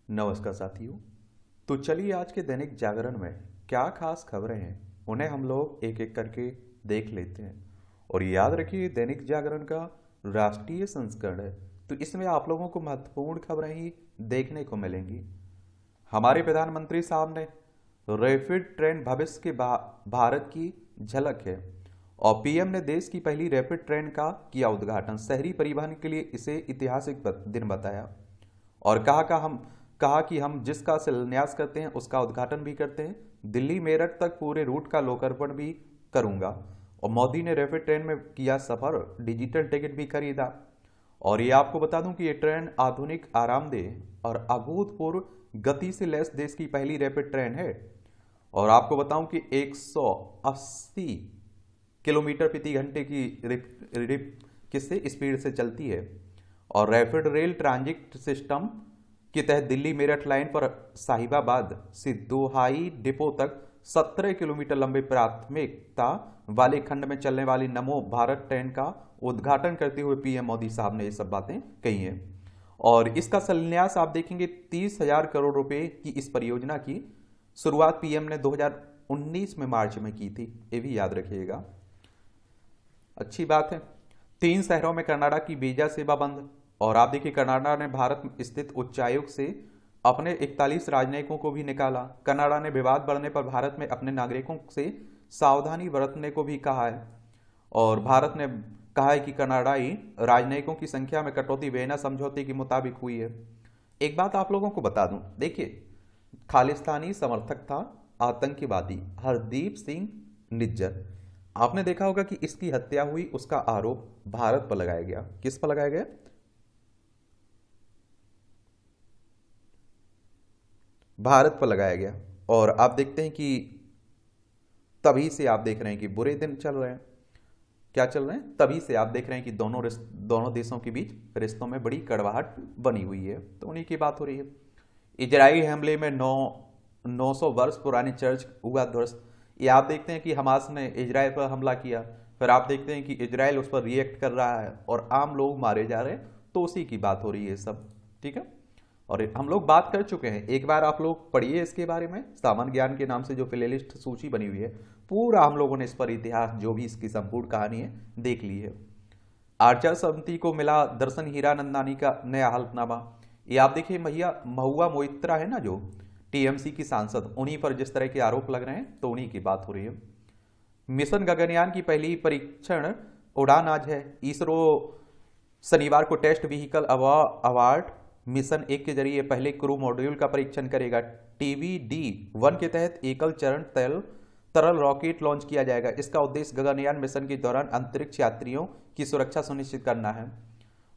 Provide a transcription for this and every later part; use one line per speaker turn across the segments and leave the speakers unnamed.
नमस्कार साथियों। तो चलिए आज के दैनिक जागरण में क्या खास खबरें हैं उन्हें हम लोग एक एक करके देख लेते हैं। और याद रखिए दैनिक जागरण का राष्ट्रीय संस्करण है, तो इसमें आप लोगों को महत्वपूर्ण खबरें ही देखने को मिलेंगी। हमारे प्रधानमंत्री साहब ने रैपिड ट्रेन भविष्य के भारत की झलक है। और पीएम ने देश की पहली रैपिड ट्रेन का किया उद्घाटन। शहरी परिवहन के लिए इसे ऐतिहासिक दिन बताया। और कहा कि हम जिसका शिलान्यास करते हैं उसका उद्घाटन भी करते हैं। दिल्ली मेरठ तक पूरे रूट का लोकार्पण भी करूंगा। और मोदी ने रैपिड ट्रेन में किया सफर, डिजिटल टिकट भी खरीदा। और ये आपको बता दूं कि ये ट्रेन आधुनिक, आरामदेह और अभूतपूर्व गति से लैस देश की पहली रैपिड ट्रेन है। और आपको बताऊं कि 180 किलोमीटर प्रति घंटे की किससे स्पीड से चलती है। और रैपिड रेल ट्रांजिट सिस्टम के तहत दिल्ली मेरठ लाइन पर साहिबाबाद से दोहाई डिपो तक 17 किलोमीटर लंबे प्राथमिकता वाले खंड में चलने वाली नमो भारत ट्रेन का उद्घाटन करते हुए पीएम मोदी साहब ने ये सब बातें कही हैं। और इसका शिलान्यास आप देखेंगे 30,000 करोड़ रुपए की इस परियोजना की शुरुआत पीएम ने 2019 में मार्च में की थी, ये भी याद रखिएगा। अच्छी बात है। 3 शहरों में कनाडा की वीजा सेवा बंद। और आप देखिए कनाडा ने भारत स्थित उच्चायुक्त से अपने 41 राजनयिकों को भी निकाला। कनाडा ने विवाद बढ़ने पर भारत में अपने नागरिकों से सावधानी बरतने को भी कहा है। और भारत ने कहा है कि कनाडाई राजनयिकों की संख्या में कटौती वियना समझौते के मुताबिक हुई है। एक बात आप लोगों को बता दूं, देखिए खालिस्तानी समर्थक था आतंकवादी हरदीप सिंह निज्जर। आपने देखा होगा कि इसकी हत्या हुई, उसका आरोप भारत पर लगाया गया। किस पर लगाया गया? भारत पर लगाया गया। और आप देखते हैं कि तभी से आप देख रहे हैं कि बुरे दिन चल रहे हैं। क्या चल रहे हैं? तभी से आप देख रहे हैं कि दोनों देशों के बीच रिश्तों में बड़ी कड़वाहट बनी हुई है। तो उन्हीं की बात हो रही है। इजरायली हमले में 900 वर्ष पुराने चर्च हुआ ध्वस्त। ये आप देखते हैं कि हमास ने इजराइल पर हमला किया, फिर आप देखते हैं कि इजराइल उस पर रिएक्ट कर रहा है और आम लोग मारे जा रहे हैं। तो उसी की बात हो रही है सब। ठीक है। और हम लोग बात कर चुके हैं, एक बार आप लोग पढ़िए इसके बारे में। सामान्य ज्ञान के नाम से जो प्लेलिस्ट सूची बनी हुई है, पूरा हम लोगों ने इस पर इतिहास, जो भी इसकी संपूर्ण कहानी है, देख ली है। आर्चर समिति को मिला दर्शन हीरानंदानी का नया हल्फनामा। ये आप देखिए भैया, महुआ मोइत्रा है ना जो टीएमसी की सांसद, उन्हीं पर जिस तरह के आरोप लग रहे हैं, तो उन्हीं की बात हो रही है। मिशन गगनयान की पहली परीक्षण उड़ान आज है। इसरो शनिवार को टेस्ट व्हीकल अवार्ड मिशन 1 के जरिए पहले क्रू मॉड्यूल का परीक्षण करेगा। TVD-1 के तहत एकल चरण तरल रॉकेट लॉन्च किया जाएगा। इसका उद्देश्य गगनयान मिशन के दौरान अंतरिक्ष यात्रियों की सुरक्षा सुनिश्चित करना है।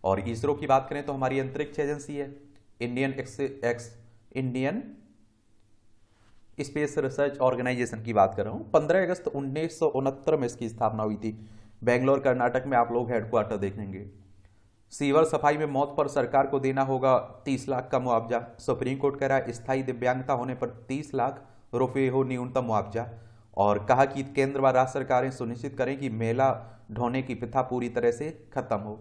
और इसरो की बात करें तो हमारी अंतरिक्ष एजेंसी है इंडियन स्पेस रिसर्च ऑर्गेनाइजेशन की बात कर रहा हूँ। 15 अगस्त 1969 में इसकी स्थापना हुई थी। बेंगलोर कर्नाटक में आप लोग हेडक्वार्टर देखेंगे। सीवर सफाई में मौत पर सरकार को देना होगा 30 लाख का मुआवजा। सुप्रीम कोर्ट कह रहा है स्थायी दिव्यांगता होने पर 30 लाख रुपये हो न्यूनतम मुआवजा। और कहा कि केंद्र व राज्य सरकारें सुनिश्चित करें कि मेला ढोने की प्रथा पूरी तरह से खत्म हो।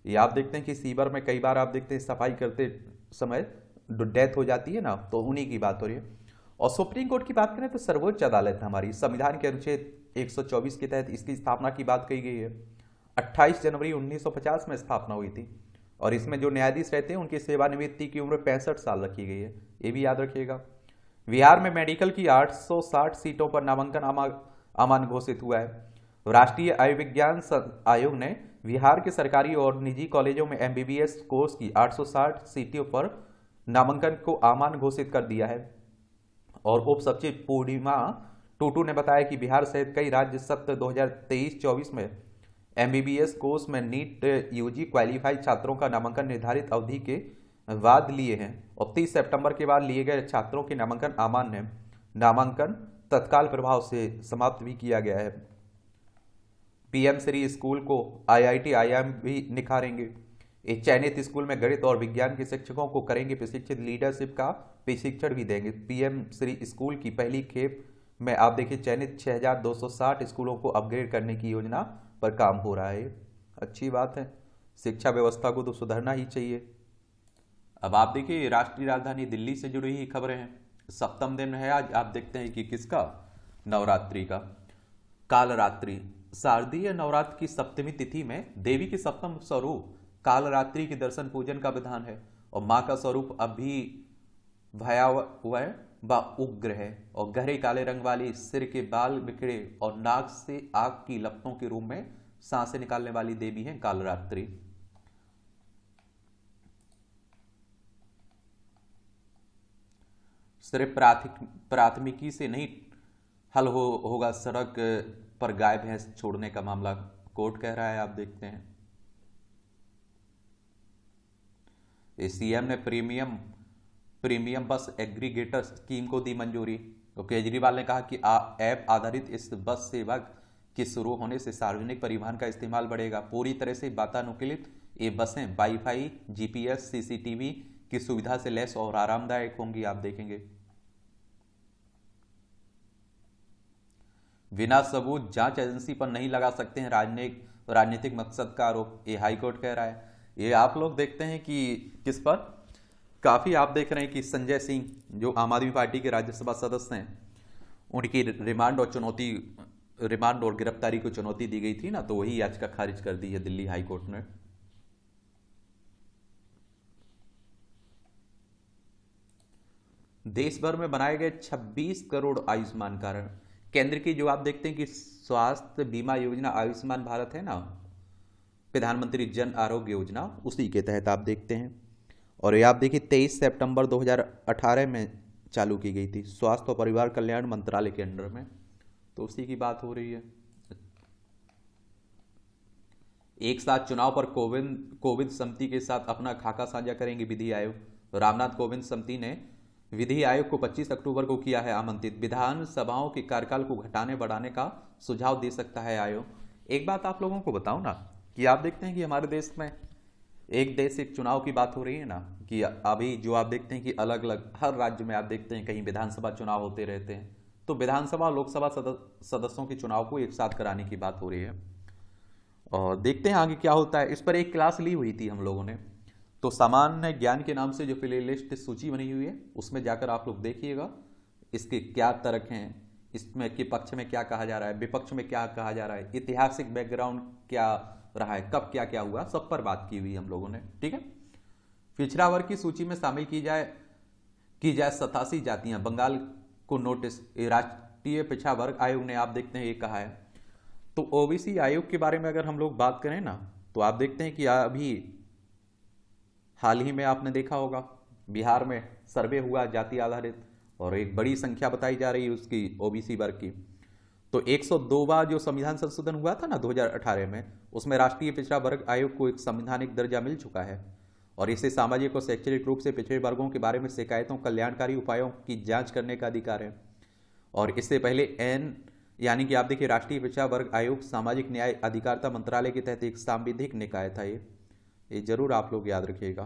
ये आप देखते हैं कि सीवर में कई बार आप देखते हैं सफाई करते समय डेथ हो जाती है ना, तो उन्हीं की बात हो रही है। और सुप्रीम कोर्ट की बात करें तो सर्वोच्च अदालत हमारी संविधान के अनुच्छेद 124 के तहत इसकी स्थापना की बात कही गई है। 28 जनवरी 1950 में स्थापना हुई थी। और इसमें जो न्यायाधीश रहते हैं उनकी सेवानिवृत्ति की उम्र 65 साल रखी गई है, ये भी याद रखिएगा। बिहार में मेडिकल की 860 सीटों पर नामांकन अमान घोषित हुआ है। राष्ट्रीय आयुर्विज्ञान आयोग ने बिहार के सरकारी और निजी कॉलेजों में एमबीबीएस कोर्स की 860 सीटों पर नामांकन को अमान घोषित कर दिया है। और उप सचिव पूर्णिमा टूटू ने बताया कि बिहार सहित कई राज्य सत्र 2023-24 में एमबीबीएस कोर्स में नीट यूजी क्वालिफाइड छात्रों का नामांकन निर्धारित अवधि के बाद लिए हैं। और 30 सितंबर के बाद लिए गए छात्रों के नामांकन अमान्य है। नामांकन तत्काल प्रभाव से समाप्त भी किया गया है। पीएम श्री स्कूल को आईआईटी आईआईएम भी निखारेंगे। इस चयनित स्कूल में गणित और विज्ञान के शिक्षकों को करेंगे प्रशिक्षित, लीडरशिप का प्रशिक्षण भी देंगे। पीएम श्री स्कूल की पहली खेप में आप देखिए चयनित 6260 स्कूलों को अपग्रेड करने की योजना पर काम हो रहा है। अच्छी बात है, शिक्षा व्यवस्था को तो सुधरना ही चाहिए। अब आप देखिए राष्ट्रीय राजधानी दिल्ली से जुड़ी हुई खबरें हैं। सप्तम दिन है आज, आप देखते हैं कि किसका, नवरात्रि का। कालरात्रि, शारदीय नवरात्र की सप्तमी तिथि में देवी के सप्तम स्वरूप कालरात्रि के दर्शन पूजन का विधान है। और मां का स्वरूप अभी भयावह व उग्र है और गहरे काले रंग वाली, सिर के बाल बिखरे और नाक से आग की लपटों के रूप में सांसें निकालने वाली देवी है कालरात्रि। सिर्फ प्राथमिकी से नहीं हल होगा सड़क पर गाय भैंस छोड़ने का मामला, कोर्ट कह रहा है। आप देखते हैं सीएम ने प्रीमियम बस एग्रीगेटर स्कीम को दी मंजूरी। तो केजरीवाल ने कहा कि ऐप आधारित इस बस सेवा के शुरू होने से सार्वजनिक परिवहन का इस्तेमाल बढ़ेगा। पूरी तरह से वातानुकूलित ये बसें वाईफाई, जीपीएस, सीसीटीवी की सुविधा से लैस और आरामदायक होंगी। आप देखेंगे बिना सबूत जांच एजेंसी पर नहीं लगा सकते हैं राजनीतिक मकसद का आरोप, ये हाईकोर्ट कह रहा है। ये आप लोग देखते हैं कि किस पर काफी आप देख रहे हैं कि संजय सिंह जो आम आदमी पार्टी के राज्यसभा सदस्य हैं, उनकी रिमांड और गिरफ्तारी को चुनौती दी गई थी ना, तो वही याचिका खारिज कर दी है दिल्ली हाईकोर्ट ने। देश भर में बनाए गए 26 करोड़ आयुष्मान कार्ड। केंद्र की जो आप देखते हैं कि स्वास्थ्य बीमा योजना आयुष्मान भारत है ना, प्रधानमंत्री जन आरोग्य योजना, उसी के तहत आप देखते हैं। और ये आप देखिए 23 सितंबर 2018 में चालू की गई थी, स्वास्थ्य और परिवार कल्याण मंत्रालय के अंडर में, तो उसी की बात हो रही है। एक साथ चुनाव पर कोविंद समिति के साथ अपना खाका साझा करेंगे विधि आयोग। रामनाथ कोविंद समिति ने विधि आयोग को 25 अक्टूबर को किया है आमंत्रित। विधानसभाओं के कार्यकाल को घटाने बढ़ाने का सुझाव दे सकता है आयोग। एक बात आप लोगों को बताऊं ना कि आप देखते हैं कि हमारे देश में एक देश एक चुनाव की बात हो रही है ना, कि अभी जो आप देखते हैं कि अलग अलग हर राज्य में आप देखते हैं कहीं विधानसभा चुनाव होते रहते हैं, तो विधानसभा और लोकसभा सदस्यों के चुनाव को एक साथ कराने की बात हो रही है। और देखते हैं आगे क्या होता है। इस पर एक क्लास ली हुई थी हम लोगों ने, तो सामान्य ज्ञान के नाम से जो प्ले लिस्ट सूची बनी हुई है उसमें जाकर आप लोग देखिएगा इसके क्या तर्क हैं, इसमें के पक्ष में क्या कहा जा रहा है, विपक्ष में क्या कहा जा रहा है, ऐतिहासिक बैकग्राउंड क्या रहा है, कब क्या क्या हुआ, सब पर बात की हुई हम लोगों ने। ठीक है, पिछड़ा वर्ग की सूची में शामिल की जाए 87 जातियां, बंगाल को नोटिस, राष्ट्रीय पिछड़ा वर्ग आयोग ने आप देखते हैं ये कहा है। तो ओबीसी आयोग के बारे में अगर हम लोग बात करें ना, तो आप देखते हैं कि अभी हाल ही में आपने देखा होगा बिहार में सर्वे हुआ जाति आधारित, और एक बड़ी संख्या बताई जा रही है उसकी ओबीसी वर्ग की। तो 102 बार जो संविधान संशोधन हुआ था ना 2018 में, उसमें राष्ट्रीय पिछड़ा वर्ग आयोग को एक संवैधानिक दर्जा मिल चुका है और इसे सामाजिक और शैक्षणिक रूप से पिछड़े वर्गों के बारे में शिकायतों, कल्याणकारी उपायों की जांच करने का अधिकार है। और इससे पहले यानी कि आप देखिए राष्ट्रीय पिछड़ा वर्ग आयोग सामाजिक न्याय अधिकारिता मंत्रालय के तहत एक सांविधिक निकाय था। ये जरूर आप लोग याद रखिएगा,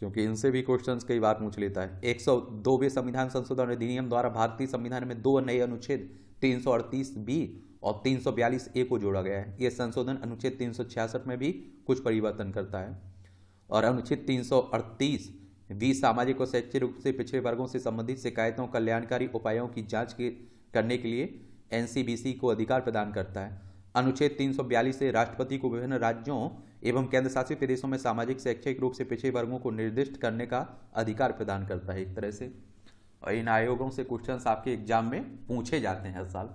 क्योंकि इनसे भी क्वेश्चंस कई बार पूछ लेता है। 102वें संविधान संशोधन अधिनियम द्वारा भारतीय संविधान में 2 नए अनुच्छेद 338 बी और 342 ए को जोड़ा गया है। यह संशोधन अनुच्छेद 366 में भी कुछ परिवर्तन करता है। और अनुच्छेद 338 बी सामाजिक और शैक्षिक रूप से पिछड़े वर्गों से संबंधित शिकायतों, कल्याणकारी उपायों की जांच करने के लिए एनसीबीसी को अधिकार प्रदान करता है। अनुच्छेद 342 से राष्ट्रपति को विभिन्न राज्यों एवं केंद्र शासित प्रदेशों में सामाजिक शैक्षिक रूप से पिछड़े वर्गों को निर्दिष्ट करने का अधिकार प्रदान करता है एक तरह से। और इन आयोगों से क्वेश्चंस आपके एग्जाम में पूछे जाते हैं हर साल।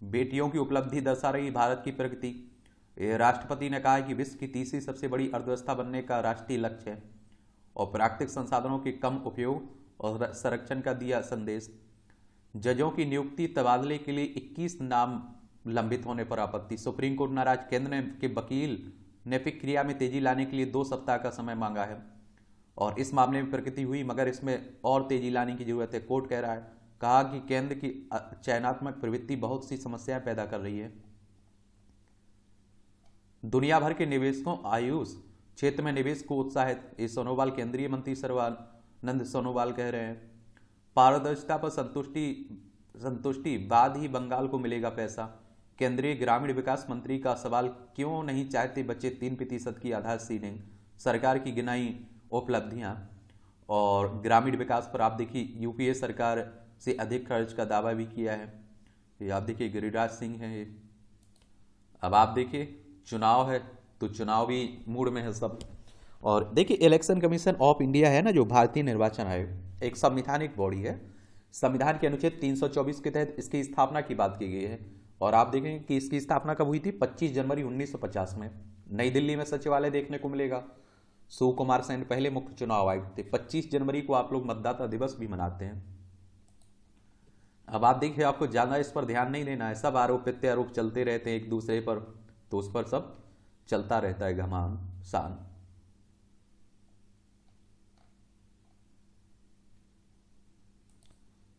बेटियों की उपलब्धि दर्शा रही भारत की प्रगति। राष्ट्रपति ने कहा है कि विश्व की तीसरी सबसे बड़ी अर्थव्यवस्था बनने का राष्ट्रीय लक्ष्य है और प्राकृतिक संसाधनों के कम उपयोग और संरक्षण का दिया संदेश। जजों की नियुक्ति तबादले के लिए 21 नाम लंबित होने पर आपत्ति। सुप्रीम कोर्ट नाराज, केंद्र के वकील ने प्रक्रिया में तेजी लाने के लिए 2 सप्ताह का समय मांगा है और इस मामले में प्रगति हुई मगर इसमें और तेजी लाने की जरूरत है, कोर्ट कह रहा है। कहा कि केंद्र की चयनात्मक प्रवृत्ति बहुत सी समस्याएं पैदा कर रही है। दुनिया भर के निवेशकों आयुष क्षेत्र में निवेश को उत्साहित, सोनोवाल केंद्रीय मंत्री सर्बानंद सोनोवाल कह रहे हैं। पारदर्शिता पर संतुष्टि बाद ही बंगाल को मिलेगा पैसा। केंद्रीय ग्रामीण विकास मंत्री का सवाल, क्यों नहीं चाहते बच्चे 3% की आधार सीलिंग, सरकार की गिनाई उपलब्धियां। और ग्रामीण विकास पर आप देखिए यूपीए सरकार से अधिक खर्च का दावा भी किया है। ये आप देखिए गिरिराज सिंह है ये। अब आप देखिए चुनाव है तो चुनावी मूड में है सब। और देखिए इलेक्शन कमीशन ऑफ इंडिया है ना, जो भारतीय निर्वाचन आयोग, एक संवैधानिक बॉडी है। संविधान के अनुच्छेद 324 के तहत इसकी स्थापना की बात की गई है। और आप देखेंगे कि इसकी स्थापना कब हुई थी, 25 जनवरी 1950 में। नई दिल्ली में सचिवालय देखने को मिलेगा। सुकुमार सेन पहले मुख्य चुनाव आयुक्त थे। 25 जनवरी को आप लोग मतदाता दिवस भी मनाते हैं। अब आप देखिए आपको ज्यादा इस पर ध्यान नहीं देना है, सब आरोप प्रत्यारोप चलते रहते हैं एक दूसरे पर, तो उस पर सब चलता रहता है घमासान।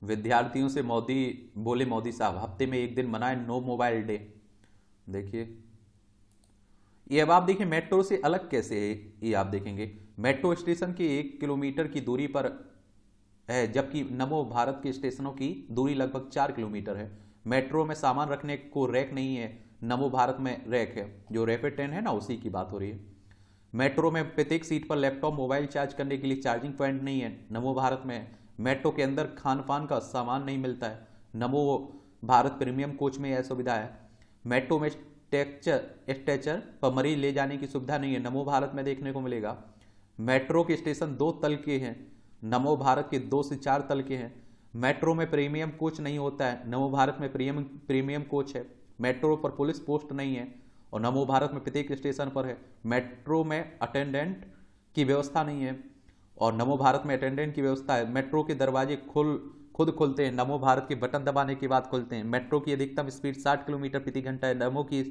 विद्यार्थियों से मोदी बोले, मोदी साहब हफ्ते में एक दिन मनाए नो मोबाइल डे। देखिए ये अब आप देखिए मेट्रो से अलग कैसे है, ये आप देखेंगे मेट्रो स्टेशन के 1 किलोमीटर की दूरी पर है, जबकि नमो भारत के स्टेशनों की दूरी लगभग 4 किलोमीटर है। मेट्रो में सामान रखने को रैक नहीं है, नमो भारत में रैक है। जो रैपिड ट्रेन है ना उसी की बात हो रही है। मेट्रो में प्रत्येक सीट पर लैपटॉप मोबाइल चार्ज करने के लिए चार्जिंग पॉइंट नहीं है, नमो भारत में। मेट्रो के अंदर खान पान का सामान नहीं मिलता है, नमो भारत प्रीमियम कोच में यह सुविधा है। मेट्रो में स्ट्रेचर पर मरीज ले जाने की सुविधा नहीं है, नमो भारत में देखने को मिलेगा। मेट्रो के स्टेशन 2 तल के हैं, नमो भारत के 2 से 4 तल के हैं। मेट्रो में प्रीमियम कोच नहीं होता है, नमो भारत में प्रीमियम कोच है। मेट्रो पर पुलिस पोस्ट नहीं है और नमो भारत में प्रत्येक स्टेशन पर है। मेट्रो में अटेंडेंट की व्यवस्था नहीं है और नमो भारत में अटेंडेंट की व्यवस्था है। मेट्रो के दरवाजे खुद खुलते हैं, नमो भारत के बटन दबाने के बाद खुलते हैं। मेट्रो की अधिकतम स्पीड 60 किलोमीटर प्रति घंटा है, नमो की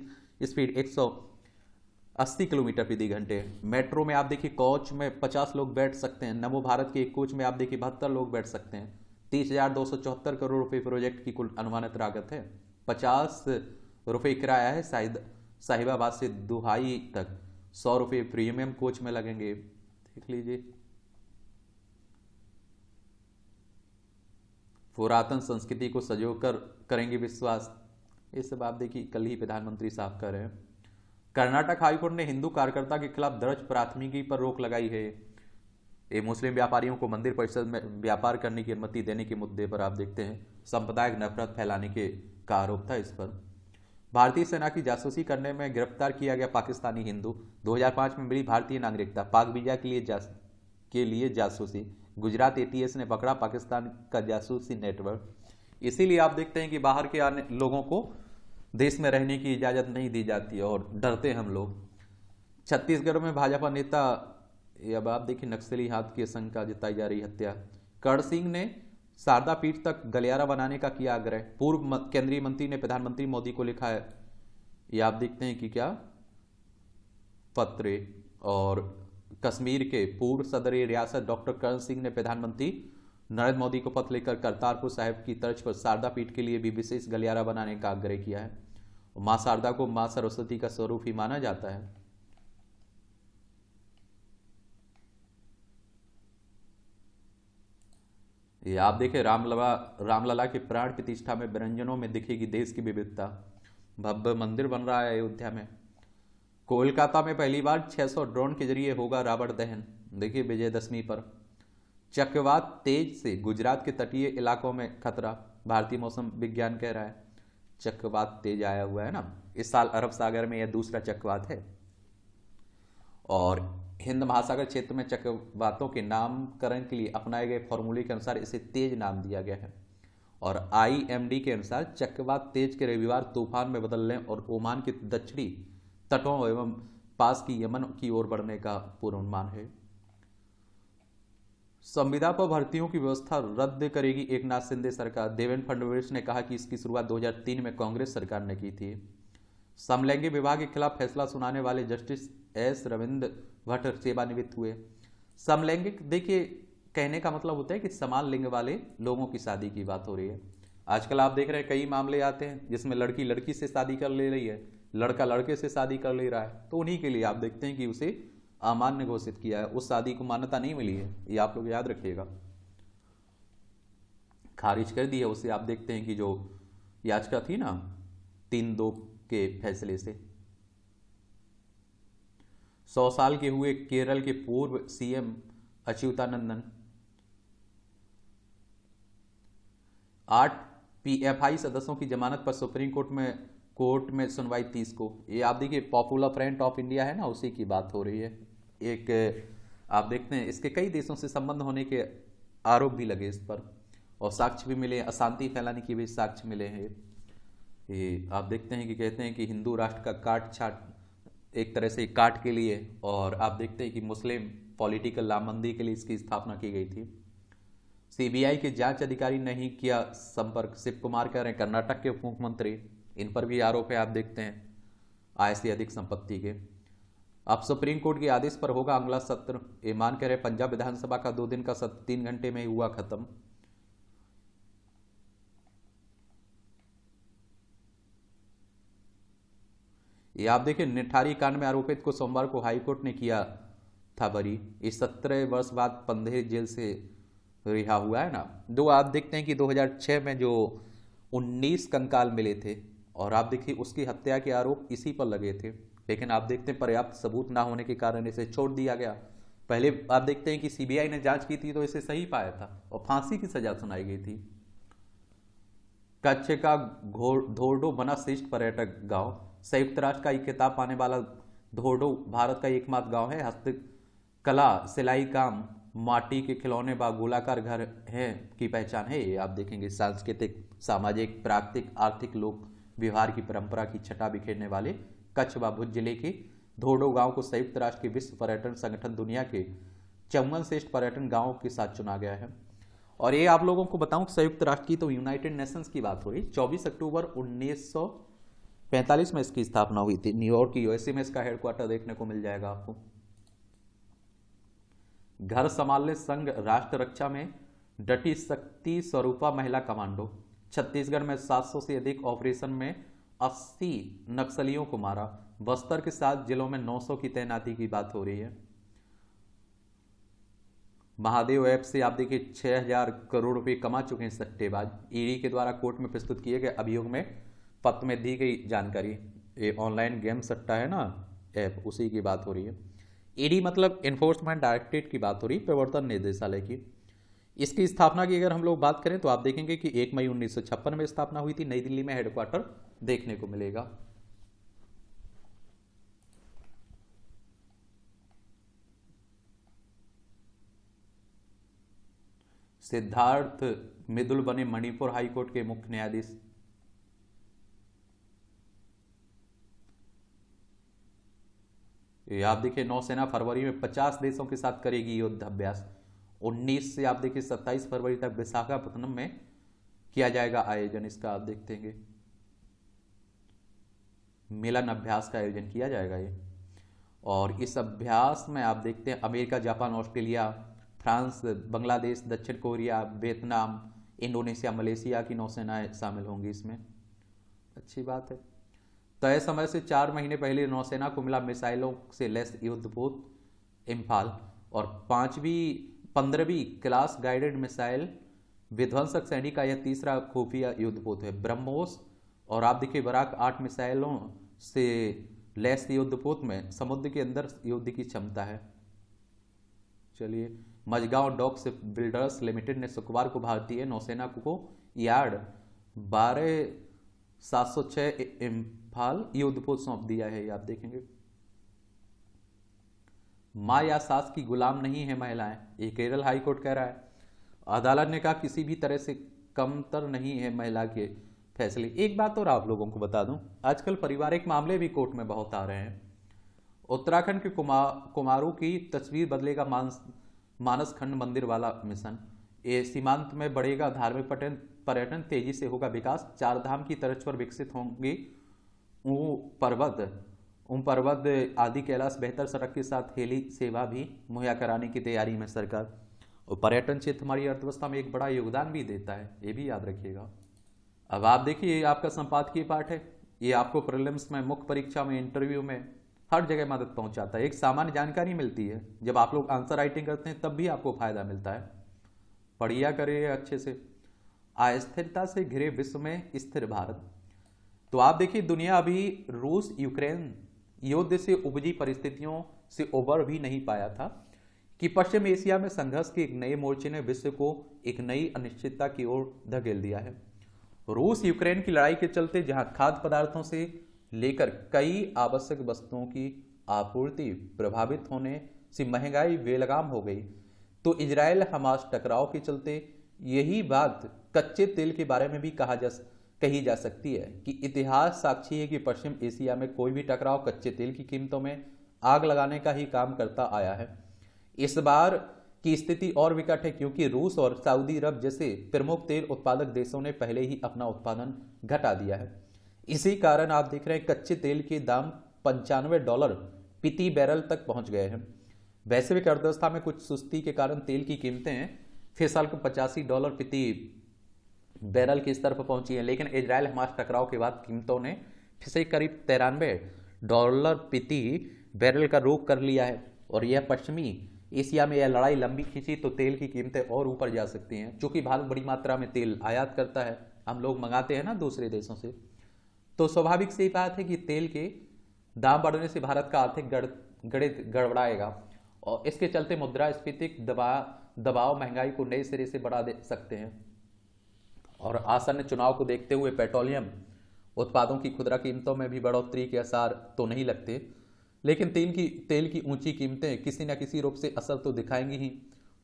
स्पीड 180 किलोमीटर प्रति घंटे है। मेट्रो में आप देखिए कोच में 50 लोग बैठ सकते हैं, नमो भारत के एक कोच में आप देखिए 72 लोग बैठ सकते हैं। 30,274 करोड़ रुपए प्रोजेक्ट की कुल अनुमानित लागत है। 50 रुपये किराया है साहिबाबाद से दुहाई तक, 100 रुपये प्रीमियम कोच में लगेंगे। देख लीजिए पुरातन संस्कृति को सजोकर करेंगे विश्वास, ये सब आप देखिए कल ही प्रधानमंत्री साहब कह रहे हैं। कर्नाटक हाईकोर्ट ने हिंदू कार्यकर्ता के खिलाफ दर्ज प्राथमिकी पर रोक लगाई है। ये मुस्लिम व्यापारियों को मंदिर परिसर में व्यापार करने की अनुमति देने के मुद्दे पर आप देखते हैं सांप्रदायिक नफरत फैलाने का आरोप था इस पर। भारतीय सेना की जासूसी करने में गिरफ्तार किया गया पाकिस्तानी हिंदू, 2005 में मिली भारतीय नागरिकता, पाक वीजा के लिए जासूसी। गुजरात एटीएस ने पकड़ा पाकिस्तान का जासूसी नेटवर्क। इसीलिए आप देखते हैं कि बाहर के आने लोगों को देश में रहने की इजाजत नहीं दी जाती और डरते हम लोग। छत्तीसगढ़ में भाजपा नेता, अब आप देखिए नक्सली हाथ की आशंका जताई जा रही हत्या। कर्ण सिंह ने शारदा पीठ तक गलियारा बनाने का किया आग्रह, पूर्व केंद्रीय मंत्री ने प्रधानमंत्री मोदी को लिखा है। ये आप देखते हैं कि क्या पत्र। और कश्मीर के पूर्व सदर रियासत डॉक्टर कर्ण सिंह ने प्रधानमंत्री नरेंद्र मोदी को पत्र लिखकर करतारपुर साहिब की तर्ज पर शारदा पीठ के लिए भी विशेष गलियारा बनाने का आग्रह किया है। मां शारदा को मां सरस्वती का स्वरूप ही माना जाता है। ये आप देखें रामलला के प्राण प्रतिष्ठा में व्यंजनों में दिखेगी देश की विविधता। भव्य मंदिर बन रहा है अयोध्या में। कोलकाता में पहली बार 600 ड्रोन के जरिए होगा रावण दहन, देखिए विजयदशमी पर। चक्रवात तेज से गुजरात के तटीय इलाकों में खतरा, भारतीय मौसम विज्ञान कह रहा है। चक्रवात तेज आया हुआ है ना, इस साल अरब सागर में यह दूसरा चक्रवात है। और हिंद महासागर क्षेत्र में चक्रवातों के नामकरण के लिए अपनाए गए फॉर्मूले के अनुसार इसे तेज नाम दिया गया है। और आईएमडी के अनुसार चक्रवात तेज के रविवार तूफान में बदलने और ओमान के दक्षिणी तटों एवं पास की यमन की ओर बढ़ने का पूर्वानुमान है। संविदा पर भर्तियों की व्यवस्था रद्द करेगी एकनाथ शिंदे सरकार, देवेंद्र फडणवीस ने कहा कि इसकी शुरुआत 2003 में कांग्रेस सरकार ने की थी। समलैंगिक विवाह के खिलाफ फैसला सुनाने वाले जस्टिस एस रविंद्र भट्ट सेवानिवृत्त हुए। समलैंगिक देखिए कहने का मतलब होता है कि समान लिंग वाले लोगों की शादी की बात हो रही है। आजकल आप देख रहे हैं कई मामले आते हैं जिसमें लड़की लड़की से शादी कर ले रही है, लड़का लड़के से शादी कर ले रहा है, तो उन्हीं के लिए आप देखते हैं कि उसे अमान्य घोषित किया है, उस शादी को मान्यता नहीं मिली है, ये आप लोग याद रखिएगा, खारिज कर दी है उसे। आप देखते हैं कि जो याचिका थी ना
3-2 के फैसले से। 100 साल के हुए केरल के पूर्व सीएम अच्युतानंदन। 8 पीएफआई सदस्यों की जमानत पर सुप्रीम कोर्ट में सुनवाई 30 को। ये आप देखिए पॉपुलर फ्रंट ऑफ इंडिया है ना, उसी की बात हो रही है। एक आप देखते हैं इसके कई देशों से संबंध होने के आरोप भी लगे इस पर, और साक्ष्य भी मिले, अशांति फैलाने की भी साक्ष्य मिले हैं। ये आप देखते हैं कि कहते हैं कि हिंदू राष्ट्र का काट छाट एक तरह से काट के लिए, और आप देखते हैं कि मुस्लिम पॉलिटिकल लामबंदी के लिए इसकी स्थापना की गई थी। सीबीआई के जांच अधिकारी नहीं किया संपर्क, शिव कुमार कह रहे हैं, कर्नाटक के उप मुख्यमंत्री, इन पर भी आरोप है। आप देखते हैं आय से अधिक संपत्ति के। अब सुप्रीम कोर्ट के आदेश पर होगा अगला सत्र। ईमान कह रहे पंजाब विधानसभा का 2 दिन का सत्र 3 घंटे में हुआ खत्म। ये आप देखिए निठारी कांड में आरोपित को सोमवार को हाईकोर्ट ने किया था बरी। इस 17 वर्ष बाद पंदेर जेल से रिहा हुआ है ना। दो आप देखते हैं कि 2006 में जो 19 कंकाल मिले थे, और आप देखिए उसकी हत्या के आरोप इसी पर लगे थे, लेकिन आप देखते हैं पर्याप्त सबूत ना होने के कारण इसे छोड़ दिया गया। पहले आप देखते हैं कि सीबीआई ने जांच की थी तो इसे सही पाया था और फांसी की सजा सुनाई गई थी। कच्छ का धोर्डो बना श्रेष्ठ पर्यटक गांव। संयुक्त राष्ट्र का एक खिताब पाने वाला धोर्डो भारत का एकमात्र गांव है। हस्तकला, सिलाई काम, माटी के खिलौने व गोलाकार घर हैं की पहचान है। ये आप देखेंगे सांस्कृतिक, सामाजिक, प्राकृतिक, आर्थिक लोक व्यवहार की परंपरा की छटा बिखेरने वाले कच्छ व भुज जिले के धोर्डो गांव को संयुक्त राष्ट्र के विश्व पर्यटन संगठन दुनिया के 54 श्रेष्ठ पर्यटन गांवों के साथ चुना गया है। और ये आप लोगों को बताऊं, संयुक्त राष्ट्र की तो यूनाइटेड नेशंस की बात हो रही। 24 अक्टूबर 1945 में इसकी स्थापना हुई थी। न्यूयॉर्क यूएसए में इसका हेडक्वार्टर देखने को मिल जाएगा आपको। घर संभालने संघ राष्ट्र रक्षा में डटी शक्ति स्वरूपा महिला कमांडो। छत्तीसगढ़ में 700 से अधिक ऑपरेशन में 80 नक्सलियों को मारा। बस्तर के 7 जिलों में 900 की तैनाती की बात हो रही है। महादेव ऐप से आप देखिए 6000 करोड़ रुपए कमा चुके हैं सट्टेबाज। ईडी के द्वारा कोर्ट में प्रस्तुत किए गए अभियोग में पत्र में दी गई जानकारी। ये ऑनलाइन गेम सट्टा है ना ऐप, उसी की बात हो रही है। ईडी मतलब इन्फोर्समेंट डायरेक्टरेट की बात हो रही, प्रवर्तन निदेशालय की। इसकी स्थापना की अगर हम लोग बात करें तो आप देखेंगे कि 1 मई 1956 में स्थापना हुई थी। नई दिल्ली में हेडक्वार्टर देखने को मिलेगा। सिद्धार्थ मिदुल बने मणिपुर हाईकोर्ट के मुख्य न्यायाधीश। आप देखिए नौसेना फरवरी में 50 देशों के साथ करेगी युद्ध अभ्यास। 19 से आप देखिए 27 फरवरी तक विशाखापत्तनम में किया जाएगा आयोजन। इसका आप देखते हैं मिलन अभ्यास का आयोजन किया जाएगा ये। और इस अभ्यास में आप देखते हैं America, Japan, Australia, France, Bangladesh, दक्षिण कोरिया, वियतनाम, इंडोनेशिया, मलेशिया की नौसेनाएं शामिल होंगी इसमें। अच्छी बात है। तय समय से 4 महीने पहले नौसेना को मिला मिसाइलों से लैस युद्धपोत इम्फाल, और 15वीं क्लास गाइडेड मिसाइल विध्वंसक श्रेणी का यह तीसरा खुफिया युद्धपोत है। ब्रह्मोस और आप देखिए बराक 8 मिसाइलों से लैस युद्धपोत में समुद्र के अंदर युद्ध की क्षमता है। चलिए, Mazagon dock ship builders limited ने शुक्रवार को भारतीय नौसेना को यार्ड 12706 इम्फाल युद्धपोत सौंप दिया है। आप देखेंगे मां या सास की गुलाम नहीं है महिलाएं, ये केरल हाईकोर्ट कह रहा है। अदालत ने कहा किसी भी तरह से कमतर नहीं है महिला के फैसले। एक बात और आप लोगों को बता दूं, आजकल पारिवारिक मामले भी कोर्ट में बहुत आ रहे हैं। उत्तराखंड के कुमारों की तस्वीर बदलेगा मानस खंड मंदिर वाला मिशन। ये सीमांत में बढ़ेगा धार्मिक पर्यटन, तेजी से होगा विकास। 4 धाम की तर्ज पर विकसित होंगे पर्वत आदि कैलाश। बेहतर सड़क के साथ हेली सेवा भी मुहैया कराने की तैयारी में सरकार। और पर्यटन क्षेत्र हमारी अर्थव्यवस्था में एक बड़ा योगदान भी देता है, ये भी याद रखिएगा। अब आप देखिए, ये आपका संपादकीय पाठ है, ये आपको प्रीलिम्स में, मुख्य परीक्षा में, इंटरव्यू में हर जगह मदद पहुंचाता है। एक सामान्य जानकारी मिलती है। जब आप लोग आंसर राइटिंग करते हैं तब भी आपको फायदा मिलता है। पढ़िया करिए अच्छे से। अस्थिरता से घिरे विश्व में स्थिर भारत। तो आप देखिए दुनिया अभी रूस यूक्रेन युद्ध से उपजी परिस्थितियों से उबर भी नहीं पाया था कि पश्चिम एशिया में संघर्ष के एक नए मोर्चे ने विश्व को एक नई अनिश्चितता की ओर धकेल दिया है। रूस यूक्रेन की लड़ाई के चलते जहां खाद्य पदार्थों से लेकर कई आवश्यक वस्तुओं की आपूर्ति प्रभावित होने से महंगाई बेलगाम हो गई, तो इजराइल हमास टकराव के चलते यही बात कच्चे तेल के बारे में भी कही जा सकती है कि इतिहास साक्षी है कि पश्चिम एशिया में कोई भी टकराव कच्चे तेल की कीमतों में आग लगाने का ही काम करता आया है। इस बार की स्थिति और विकट है क्योंकि रूस और सऊदी अरब जैसे प्रमुख तेल उत्पादक देशों ने पहले ही अपना उत्पादन घटा दिया है। इसी कारण आप देख रहे हैं कच्चे तेल के दाम $95 प्रति बैरल तक पहुंच गए हैं। वैश्विक अर्थव्यवस्था में कुछ सुस्ती के कारण तेल की कीमतें फिसल को $85 प्रति बैरल के स्तर पर पहुंची है, लेकिन इजराइल हमास टकराव के बाद कीमतों ने फिर से करीब $93 प्रति बैरल का रुख कर लिया है। और यह पश्चिमी एशिया में यह लड़ाई लंबी खींची तो तेल की कीमतें और ऊपर जा सकती हैं। चूंकि भारत बड़ी मात्रा में तेल आयात करता है, हम लोग मंगाते हैं ना दूसरे देशों से, तो स्वाभाविक सी बात है कि तेल के दाम बढ़ने से भारत का आर्थिक गणित गड़बड़ाएगा और इसके चलते मुद्रास्फीति दबाव महंगाई को नए सिरे से बढ़ा दे सकते हैं। और आसन्न चुनाव को देखते हुए पेट्रोलियम उत्पादों की खुदरा कीमतों में भी बढ़ोतरी के आसार तो नहीं लगते, लेकिन तेल की ऊंची कीमतें किसी न किसी रूप से असर तो दिखाएंगी ही।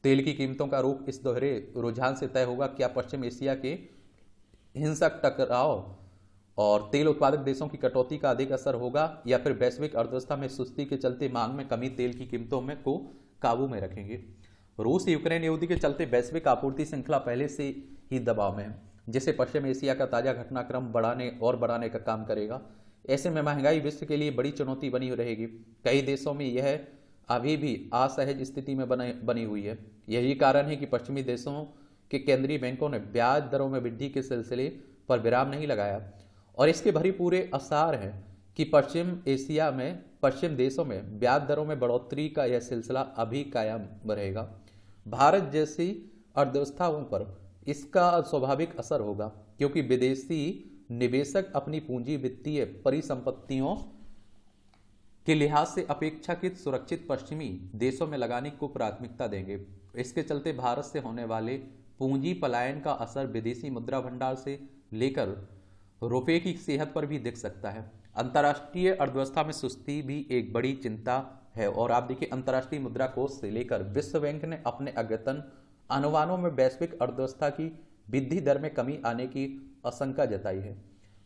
तेल की कीमतों का रुख इस दोहरे रुझान से तय होगा, क्या पश्चिम एशिया के हिंसक टकराव और तेल उत्पादक देशों की कटौती का अधिक असर होगा या फिर वैश्विक अर्थव्यवस्था में सुस्ती के चलते मांग में कमी तेल की कीमतों में को काबू में रखेंगे। रूस यूक्रेन युद्ध के चलते वैश्विक आपूर्ति श्रृंखला पहले से ही दबाव में है, जिसे पश्चिम एशिया का ताजा घटनाक्रम बढ़ाने का काम करेगा। ऐसे में महंगाई विश्व के लिए बड़ी चुनौती बनी रहेगी। कई देशों में यह अभी भी असहज स्थिति में बनी हुई है। यही कारण है कि पश्चिमी देशों के केंद्रीय बैंकों ने ब्याज दरों में वृद्धि के सिलसिले पर विराम नहीं लगाया और इसके भरी आसार हैं कि पश्चिम देशों में ब्याज दरों में बढ़ोतरी का यह सिलसिला अभी कायम रहेगा। भारत जैसी अर्थव्यवस्थाओं पर इसका स्वाभाविक असर होगा क्योंकि विदेशी निवेशक अपनी पूंजी वित्तीय परिसंपत्तियों के लिहाज से अपेक्षाकृत सुरक्षित पश्चिमी देशों में लगाने को प्राथमिकता देंगे। इसके चलते भारत से होने वाले पूंजी पलायन का असर विदेशी मुद्रा भंडार से लेकर रुपये की सेहत पर भी दिख सकता है। अंतर्राष्ट्रीय अर्थव्यवस्था में सुस्ती भी एक बड़ी चिंता है और आप देखिए अंतर्राष्ट्रीय मुद्रा कोष से लेकर विश्व बैंक ने अपने अद्यतन अनुमानों में वैश्विक अर्थव्यवस्था की वृद्धि दर में कमी आने की आशंका जताई है।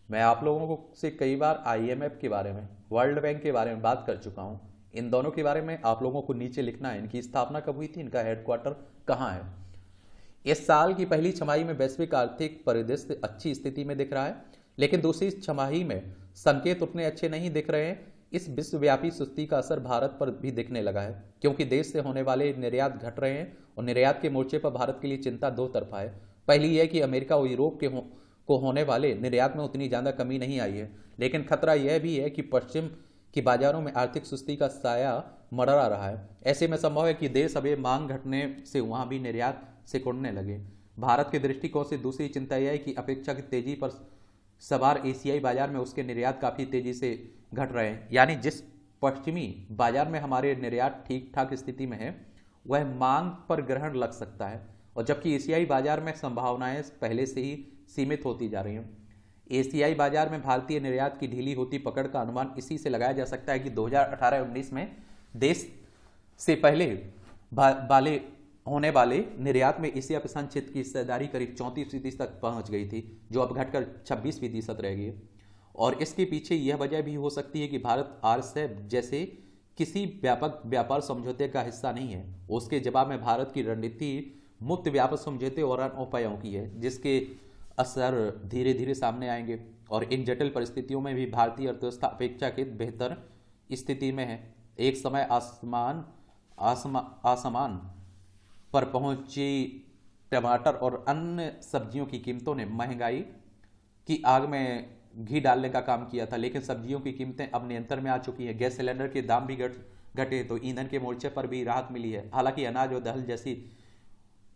मैं आप लोगों से कई बार IMF के बारे में, वर्ल्ड बैंक के बारे में बात कर चुका हूं। इन दोनों के बारे में आप लोगों को नीचे लिखना है, इनकी स्थापना कब हुई थी, इनका हेडक्वार्टर कहाँ है। इस साल की पहली छमाही में वैश्विक आर्थिक परिदृश्य अच्छी स्थिति में दिख रहा है, लेकिन दूसरी छमाही में संकेत उतने अच्छे नहीं दिख रहे हैं। इस विश्वव्यापी सुस्ती का असर भारत पर भी दिखने लगा है क्योंकि देश से होने वाले निर्यात घट रहे हैं और निर्यात के मोर्चे पर भारत के लिए चिंता दो तरफा है। पहली यह कि अमेरिका और यूरोप को होने वाले निर्यात में उतनी ज़्यादा कमी नहीं आई है, लेकिन खतरा यह भी है कि पश्चिम की बाजारों में आर्थिक सुस्ती का साया मंडरा रहा है। ऐसे में संभव है कि देश अब मांग घटने से वहां भी निर्यात सिकुड़ने लगे। भारत के दृष्टिकोण से दूसरी चिंता यह है कि अपेक्षाकृत तेजी पर सवार एशियाई बाजार में उसके निर्यात काफ़ी तेजी से घट रहे हैं। यानी जिस पश्चिमी बाजार में हमारे निर्यात ठीक ठाक स्थिति में है वह मांग पर ग्रहण लग सकता है, और जबकि एशियाई बाजार में संभावनाएं पहले से ही सीमित होती जा रही हैं। एशियाई बाजार में भारतीय निर्यात की ढीली होती पकड़ का अनुमान इसी से लगाया जा सकता है कि 2018-19 में देश से पहले होने वाले निर्यात में एशिया प्रशांत क्षेत्र की हिस्सेदारी करीब 34% तक पहुंच गई थी, जो अब घटकर 26% रह गई है। और इसके पीछे यह वजह भी हो सकती है कि भारत RCEP जैसे किसी व्यापक व्यापार समझौते का हिस्सा नहीं है। उसके जवाब में भारत की रणनीति मुक्त व्यापार समझौते और अन्य उपायों की है, जिसके असर धीरे धीरे सामने आएंगे। और इन जटिल परिस्थितियों में भी भारतीय अर्थव्यवस्था अपेक्षाकृत बेहतर स्थिति में है। एक समय आसमान पर पहुंची टमाटर और अन्य सब्जियों की कीमतों ने महंगाई की आग में घी डालने का काम किया था, लेकिन सब्जियों की कीमतें अब नियंत्रण में आ चुकी है। गैस सिलेंडर के दाम भी घटे तो ईंधन के मोर्चे पर भी राहत मिली है। हालांकि अनाज और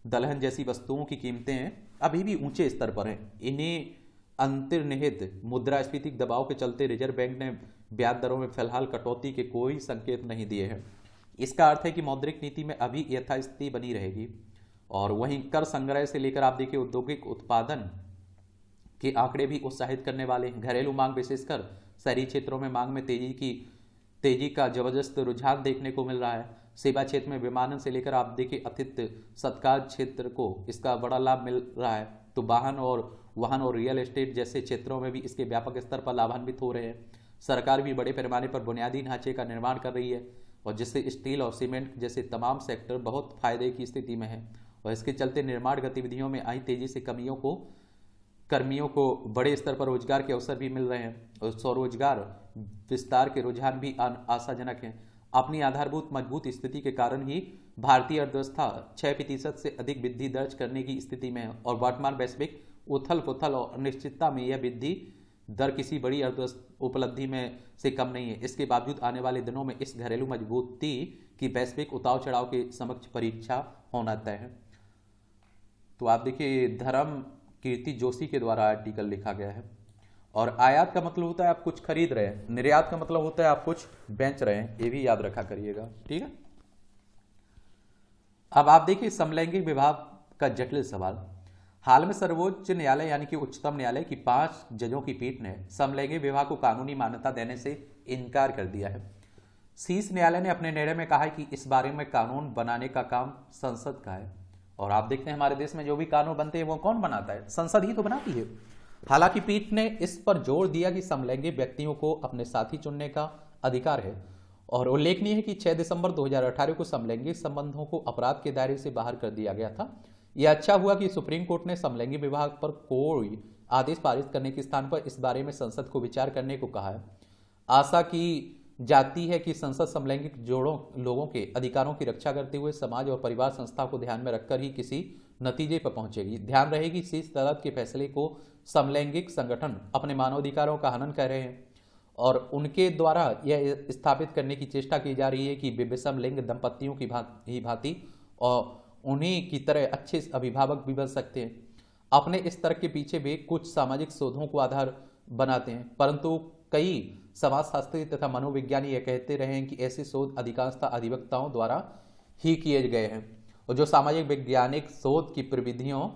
दलहन जैसी वस्तुओं की कीमतें अभी भी ऊंचे स्तर पर हैं। इन्हें अंतर्निहित मुद्रास्फीति दबाव के चलते रिजर्व बैंक ने ब्याज दरों में फिलहाल कटौती के कोई संकेत नहीं दिए हैं। इसका अर्थ है कि मौद्रिक नीति में अभी यथास्थिति बनी रहेगी। और वहीं कर संग्रह से लेकर आप देखिए औद्योगिक उत्पादन के आंकड़े भी उत्साहित करने वाले हैं। घरेलू मांग विशेषकर शहरी क्षेत्रों में मांग में तेजी का जबरदस्त रुझान देखने को मिल रहा है। सेवा क्षेत्र में विमानन से लेकर आप देखिए आतिथ्य सत्कार क्षेत्र को इसका बड़ा लाभ मिल रहा है। तो वाहन और रियल एस्टेट जैसे क्षेत्रों में भी इसके व्यापक स्तर पर लाभान्वित हो रहे हैं। सरकार भी बड़े पैमाने पर बुनियादी ढांचे का निर्माण कर रही है और जिससे स्टील और सीमेंट जैसे तमाम सेक्टर बहुत फायदे की स्थिति में है। और इसके चलते निर्माण गतिविधियों में आई तेजी से कर्मियों को बड़े स्तर पर रोजगार के अवसर भी मिल रहे हैं और स्वरोजगार विस्तार के रुझान भी आशाजनक हैं। अपनी आधारभूत मजबूत स्थिति के कारण ही भारतीय अर्थव्यवस्था 6% से अधिक वृद्धि दर्ज करने की स्थिति में है और वर्तमान वैश्विक उथल पुथल और अनिश्चितता में यह वृद्धि दर किसी बड़ी उपलब्धि में से कम नहीं है। इसके बावजूद आने वाले दिनों में इस घरेलू मजबूती की वैश्विक उतार चढ़ाव के समक्ष परीक्षा होना तय है। तो आप देखिए धर्म कीर्ति जोशी के द्वारा आर्टिकल लिखा गया है। और आयात का मतलब होता है आप कुछ खरीद रहे हैं, निर्यात का मतलब होता है आप कुछ बेच रहे हैं, ये भी याद रखा करिएगा, ठीक है। अब आप देखिए समलैंगिक विवाह का जटिल सवाल। हाल में सर्वोच्च न्यायालय यानी कि उच्चतम न्यायालय की 5 जजों की पीठ ने समलैंगिक विवाह को कानूनी मान्यता देने से इनकार कर दिया है। शीर्ष न्यायालय ने अपने निर्णय में कहा है कि इस बारे में कानून बनाने का काम संसद का है। और आप देखते हैं हमारे देश में जो भी कानून बनते हैं वो कौन बनाता है? संसद ही तो बनाती है। हालांकि पीठ ने इस पर जोर दिया कि समलैंगिक व्यक्तियों को अपने साथी चुनने का अधिकार है और उल्लेखनीय है कि 6 दिसंबर 2018 को समलैंगिक संबंधों को अपराध के दायरे से बाहर कर दिया गया था। यह अच्छा हुआ कि सुप्रीम कोर्ट ने समलैंगिक विवाह पर कोई आदेश पारित करने के स्थान पर इस बारे में संसद को विचार करने को कहा है। आशा की जाती है कि संसद समलैंगिक लोगों के अधिकारों की रक्षा करते हुए समाज और परिवार संस्था को ध्यान में रखकर ही किसी नतीजे पर पहुंचेगी। ध्यान रहेगी शीर्ष अदालत के फैसले को समलैंगिक संगठन अपने मानवाधिकारों का हनन कर रहे हैं और उनके द्वारा यह स्थापित करने की चेष्टा की जा रही है कि विषम लिंग दंपतियों की भांति और उन्हीं की तरह अच्छे अभिभावक भी बन सकते हैं। अपने इस तर्क के पीछे वे कुछ सामाजिक शोधों को आधार बनाते हैं, परंतु कई समाजशास्त्री तथा मनोविज्ञानी यह कहते रहे हैं कि ऐसे शोध अधिकांशतः अधिवक्ताओं द्वारा ही किए गए हैं और जो सामाजिक वैज्ञानिक शोध की प्रविधियों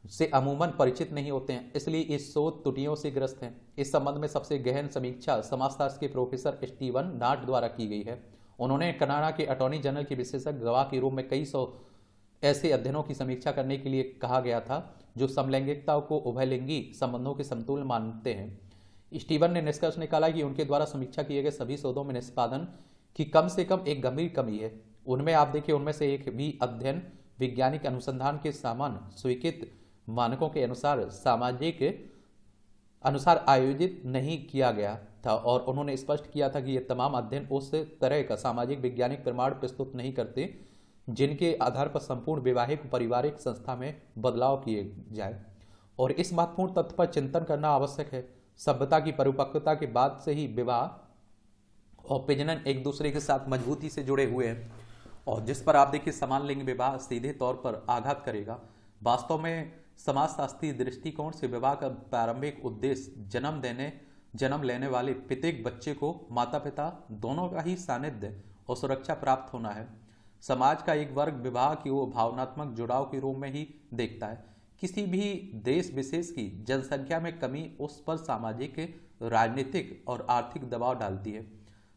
से अमूमन परिचित नहीं होते हैं, इसलिए इस शोध त्रुटियों से ग्रस्त हैं। इस संबंध में सबसे गहन समीक्षा समाजशास्त्र के प्रोफेसर स्टीवन नाट द्वारा की गई है। उन्होंने कनाडा के अटॉर्नी जनरल के विशेषज्ञ गवाह के रूप में कई 100 ऐसे अध्ययनों की समीक्षा करने के लिए कहा गया था जो समलैंगिकता को उभयलिंगी संबंधों के समतुल्य मानते हैं। स्टीवन ने निष्कर्ष निकाला कि उनके द्वारा समीक्षा किए गए सभी शोधों में निष्पादन की कम से कम एक गंभीर कमी है। उनमें आप देखिए उनमें से एक भी अध्ययन वैज्ञानिक अनुसंधान के सामान्य स्वीकृत मानकों के अनुसार आयोजित नहीं किया गया था और उन्होंने स्पष्ट किया था कि ये तमाम अध्ययन उस तरह का सामाजिक वैज्ञानिक प्रमाण प्रस्तुत नहीं करते जिनके आधार पर संपूर्ण वैवाहिक पारिवारिक संस्था में बदलाव किए जाए। और इस महत्वपूर्ण तथ्य पर चिंतन करना आवश्यक है। सभ्यता की परिपक्वता के बाद से ही विवाह और प्रजनन एक दूसरे के साथ मजबूती से जुड़े हुए हैं और जिस पर आप देखिए समान लिंग विवाह सीधे तौर पर आघात करेगा। वास्तव में समाजशास्त्रीय दृष्टिकोण से विवाह का प्रारंभिक उद्देश्य जन्म लेने वाले प्रत्येक बच्चे को माता पिता दोनों का ही सानिध्य और सुरक्षा प्राप्त होना है। समाज का एक वर्ग विवाह की वो भावनात्मक जुड़ाव के रूप में ही देखता है। किसी भी देश विशेष की जनसंख्या में कमी उस पर सामाजिक, राजनीतिक और आर्थिक दबाव डालती है।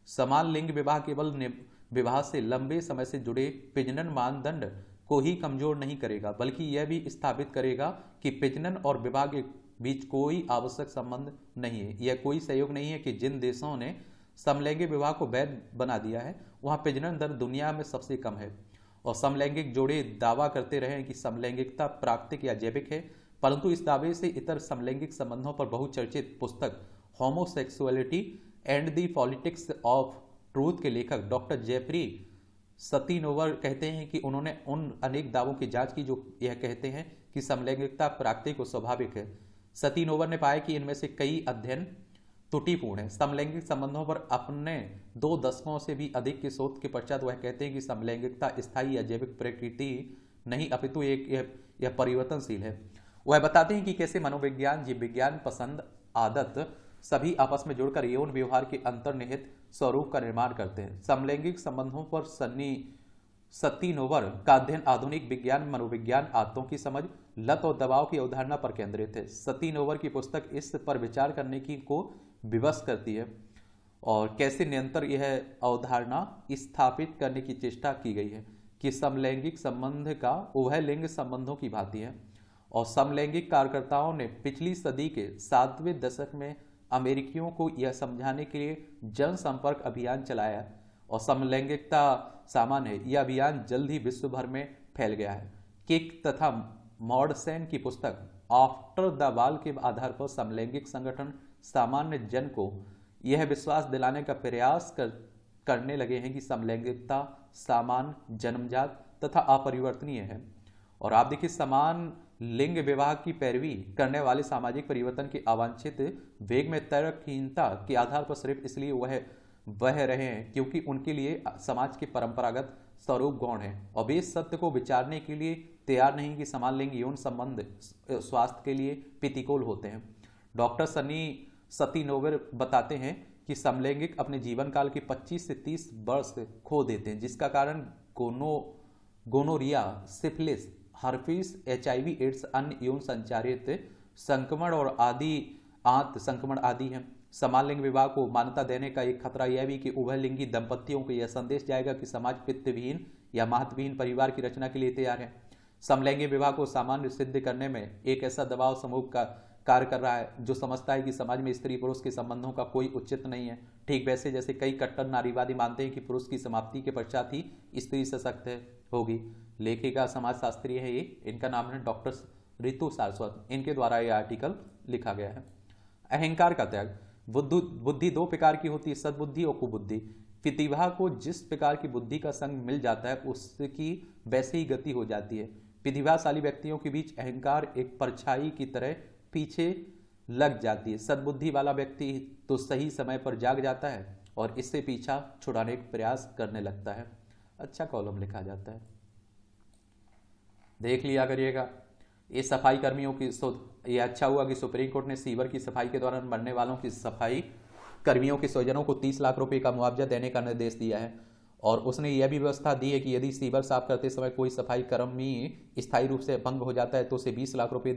समान लिंग विवाह केवल विवाह से लंबे समय से जुड़े प्रजनन मानदंड को ही कमजोर नहीं करेगा, बल्कि यह भी स्थापित करेगा कि प्रजनन और विवाह के बीच कोई आवश्यक संबंध नहीं है। यह कोई सहयोग नहीं है कि जिन देशों ने समलैंगिक विवाह को वैध बना दिया है वहां प्रजनन दर दुनिया में सबसे कम है। और समलैंगिक जोड़े दावा करते रहे कि समलैंगिकता प्राकृतिक या जैविक है, परंतु इस दावे से इतर समलैंगिक संबंधों पर बहुचर्चित पुस्तक homosexuality and the politics of truth के लेखक डॉक्टर जेफरी सतीनोवर कहते हैं कि उन्होंने उन अनेक दावों की जांच की जो यह कहते हैं कि समलैंगिकता प्राकृतिक और स्वाभाविक है। सतीनोवर ने पाया कि इनमें से कई अध्ययन त्रुटिपूर्ण है। समलैंगिक संबंधों पर अपने 2 दशकों से भी अधिक के शोध के पश्चात वह कहते हैं कि समलैंगिकता स्थायी या जैविक प्रकृति नहीं अपितु यह परिवर्तनशील है। वह बताते हैं कि कैसे मनोविज्ञान, जीव विज्ञान, पसंद, आदत सभी आपस में जुड़कर यौन व्यवहार के अंतर्निहित स्वरूप का निर्माण करते हैं। समलैंगिक संबंधों पर सन्नी सतीनोवर का अध्ययन आधुनिक विज्ञान, मनोविज्ञान, आदतों की समझ, लत और दबाव की अवधारणा पर केंद्रित है। सतीनोवर की पुस्तक इस पर विचार करने की को विवश करती है और कैसे निरंतर यह अवधारणा स्थापित करने की चेष्टा की गई है कि समलैंगिक संबंध का उभय लिंग संबंधों की भांति है। और समलैंगिक कार्यकर्ताओं ने पिछली सदी के 7वें दशक में अमेरिकियों को यह समझाने के लिए जनसंपर्क अभियान चलाया और समलैंगिकता सामान्य है। यह अभियान जल्द ही विश्व भर में फैल गया है। किक तथा मॉर्डसेन की पुस्तक आफ्टर द वॉल के आधार पर समलैंगिक संगठन सामान्य जन को यह विश्वास दिलाने का प्रयास करने लगे हैं कि समलैंगिकता सामान्य, जन्मजात तथा अपरिवर्तनीय है। और आप देखिए, समान लिंग विवाह की पैरवी करने वाले सामाजिक परिवर्तन के अवांछित वेग में तर्कहीनता के आधार पर सिर्फ इसलिए वह बह रहे हैं क्योंकि उनके लिए समाज के परंपरागत स्वरूप गौण है और वे इस सत्य को विचारने के लिए तैयार नहीं कि समान लिंग यौन संबंध स्वास्थ्य के लिए प्रतिकूल होते हैं। डॉक्टर सनी सतीनोवर बताते हैं कि समलैंगिक अपने जीवन काल के 25 से 30 वर्ष खो देते हैं, जिसका कारण gonorrhoea, syphilis, herpes, HIV, AIDS, अन्य यौन संचारित संक्रमण और आंत संक्रमण आदि है। समान लिंग विवाह को मान्यता देने का एक खतरा यह भी कि उभय लिंगी दंपतियों को यह संदेश जाएगा कि समाज पितृविहीन या महत्वहीन परिवार की रचना के लिए तैयार है। समलैंगी विवाह को सामान्य सिद्ध करने में एक ऐसा दबाव समूह का कार्य कर रहा है जो समझता है कि समाज में स्त्री पुरुष के संबंधों का कोई उचित नहीं है। ठीक वैसे जैसे कई कट्टर नारीवादी मानते हैं कि पुरुष की समाप्ति के पश्चात ही स्त्री सशक्त होगी। लेखिका समाजशास्त्री है ये, इनका नाम है डॉक्टर रितु सारस्वत। इनके द्वारा यह आर्टिकल लिखा गया है। अहंकार का त्याग। बुद्धि दो प्रकार की होती है, सद्बुद्धि और कुबुद्धि। प्रतिभा को जिस प्रकार की बुद्धि का संग मिल जाता है उसकी वैसे ही गति हो जाती है। प्रतिभाशाली व्यक्तियों के बीच अहंकार एक परछाई की तरह पीछे लग जाती है। सद्बुद्धि वाला व्यक्ति तो सही समय पर जाग जाता है और इससे पीछा छुड़ाने का प्रयास करने लगता है। अच्छा कॉलम लिखा जाता है, देख लिया करिएगा। ये सफाई कर्मियों की ये अच्छा हुआ कि सुप्रीम कोर्ट ने सीवर की सफाई के दौरान मरने वालों की सफाई कर्मियों के स्वजनों को 30 लाख रुपए का मुआवजा देने का निर्देश दिया है और उसने यह भी व्यवस्था दी है कि यदि सीवर साफ करते समय कोई सफाई कर्मी स्थायी रूप से भंग हो जाता है तो उसे 20 लाख रुपए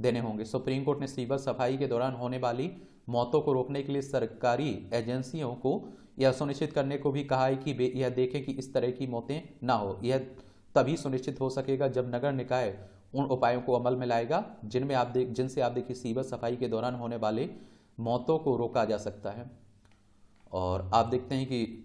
देने होंगे। सुप्रीम कोर्ट ने सीवर सफाई के दौरान होने वाली मौतों को रोकने के लिए सरकारी एजेंसियों को यह सुनिश्चित करने को भी कहा है कि वे यह देखें कि इस तरह की मौतें ना हो। यह तभी सुनिश्चित हो सकेगा जब नगर निकाय उन उपायों को अमल में लाएगा जिनसे आप देखिए सीवर सफाई के दौरान होने वाले मौतों को रोका जा सकता है। और आप देखते हैं कि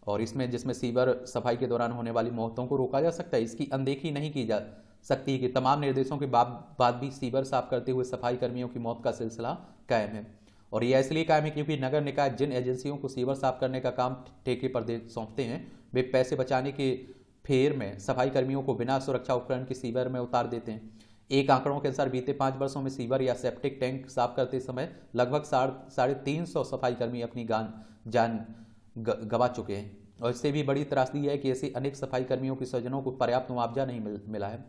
और इसमें जिसमें सीवर सफाई के दौरान होने वाली मौतों को रोका जा सकता है, इसकी अनदेखी नहीं की जा सकती कि तमाम निर्देशों के बाद भी सीवर साफ करते हुए सफाई कर्मियों की मौत का सिलसिला कायम है। और यह इसलिए कायम है क्योंकि नगर निकाय जिन एजेंसियों को सीवर साफ करने का काम ठेके पर सौंपते हैं वे पैसे बचाने के फेर में सफाई कर्मियों को बिना सुरक्षा उपकरण के सीवर में उतार देते हैं। एक आंकड़ों के अनुसार बीते 5 वर्षों में सीवर या सेप्टिक टैंक साफ करते समय लगभग 350 सफाई कर्मी अपनी जान गंवा चुके हैं। और इससे भी बड़ी त्रासदी है कि ऐसे अनेक सफाई कर्मियों के स्वजनों को पर्याप्त मुआवजा नहीं मिला है।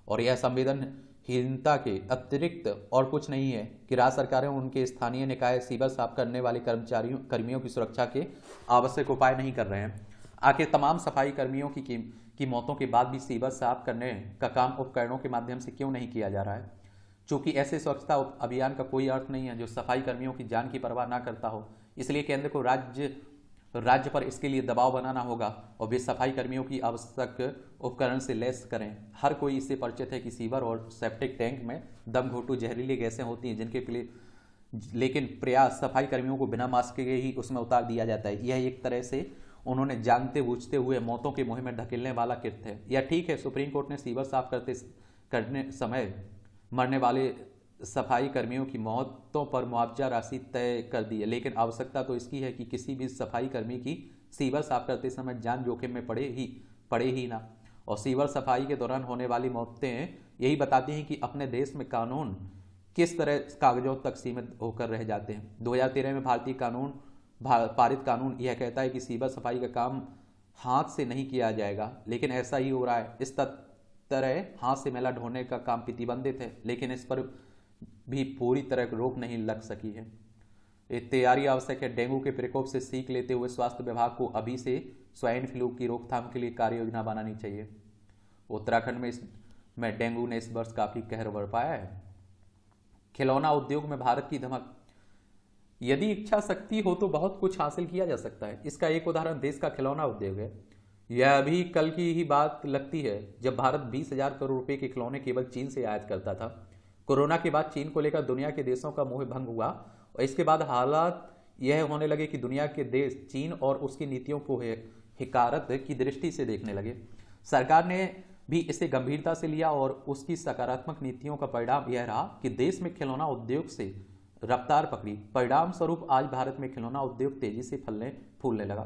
और यह संवेदनहीनता के अतिरिक्त और कुछ नहीं है कि राज्य सरकारें उनके स्थानीय निकाय सीवर साफ करने वाले कर्मियों की सुरक्षा के आवश्यक उपाय नहीं कर रहे हैं। आखिर तमाम सफाई कर्मियों की मौतों के बाद भी सीवर साफ करने का काम उपकरणों के माध्यम से क्यों नहीं किया जा रहा है? चूंकि ऐसे स्वच्छता अभियान का कोई अर्थ नहीं है जो सफाई कर्मियों की जान की परवाह ना करता हो, इसलिए केंद्र को राज्य पर इसके लिए दबाव बनाना होगा और वे सफाई कर्मियों की आवश्यक उपकरण से लैस करें। हर कोई इससे परिचित है कि सीवर और सेप्टिक टैंक में दम घोटू जहरीली गैसें होती हैं जिनके लिए लेकिन प्रयास सफाई कर्मियों को बिना मास्क के ही उसमें उतार दिया जाता है। यह एक तरह से उन्होंने जानते बूझते हुए मौतों के मुहिम में ढकेलने वाला कृत्य है। यह ठीक है, सुप्रीम कोर्ट ने सीवर साफ करने समय मरने वाले सफाई कर्मियों की मौतों पर मुआवजा राशि तय कर दी है, लेकिन आवश्यकता तो इसकी है कि किसी भी सफाई कर्मी की सीवर साफ करते समय जान जोखिम में पड़े ही ना। और सीवर सफाई के दौरान होने वाली मौतें यही बताती हैं कि अपने देश में कानून किस तरह कागजों तक सीमित होकर रह जाते हैं। 2013 में भारतीय पारित कानून यह कहता है कि सीवर सफाई का काम हाथ से नहीं किया जाएगा, लेकिन ऐसा ही हो रहा है। इस तरह हाथ से मैला ढोने का काम प्रतिबंधित है, लेकिन इस पर भी पूरी तरह रोक नहीं लग सकी है। ये तैयारी आवश्यक है। डेंगू के प्रकोप से सीख लेते हुए स्वास्थ्य विभाग को अभी से स्वाइन फ्लू की रोकथाम के लिए कार्य योजना बनानी चाहिए। उत्तराखंड में डेंगू ने इस वर्ष काफी कहर बरपाया है। खिलौना उद्योग में भारत की धमक। यदि इच्छा शक्ति हो तो बहुत कुछ हासिल किया जा सकता है। इसका एक उदाहरण देश का खिलौना उद्योग है। यह अभी कल की ही बात लगती है जब भारत 20,000 करोड़ रुपए के खिलौने केवल चीन से आयात करता था। कोरोना के बाद चीन को लेकर दुनिया के देशों का मोह भंग हुआ और इसके बाद हालात यह होने लगे कि दुनिया के देश चीन और उसकी नीतियों को हिकारत की दृष्टि से देखने लगे। सरकार ने भी इसे गंभीरता से लिया और उसकी सकारात्मक नीतियों का परिणाम यह रहा कि देश में खिलौना उद्योग से रफ्तार पकड़ी। परिणाम स्वरूप आज भारत में खिलौना उद्योग तेजी से फलने फूलने लगा।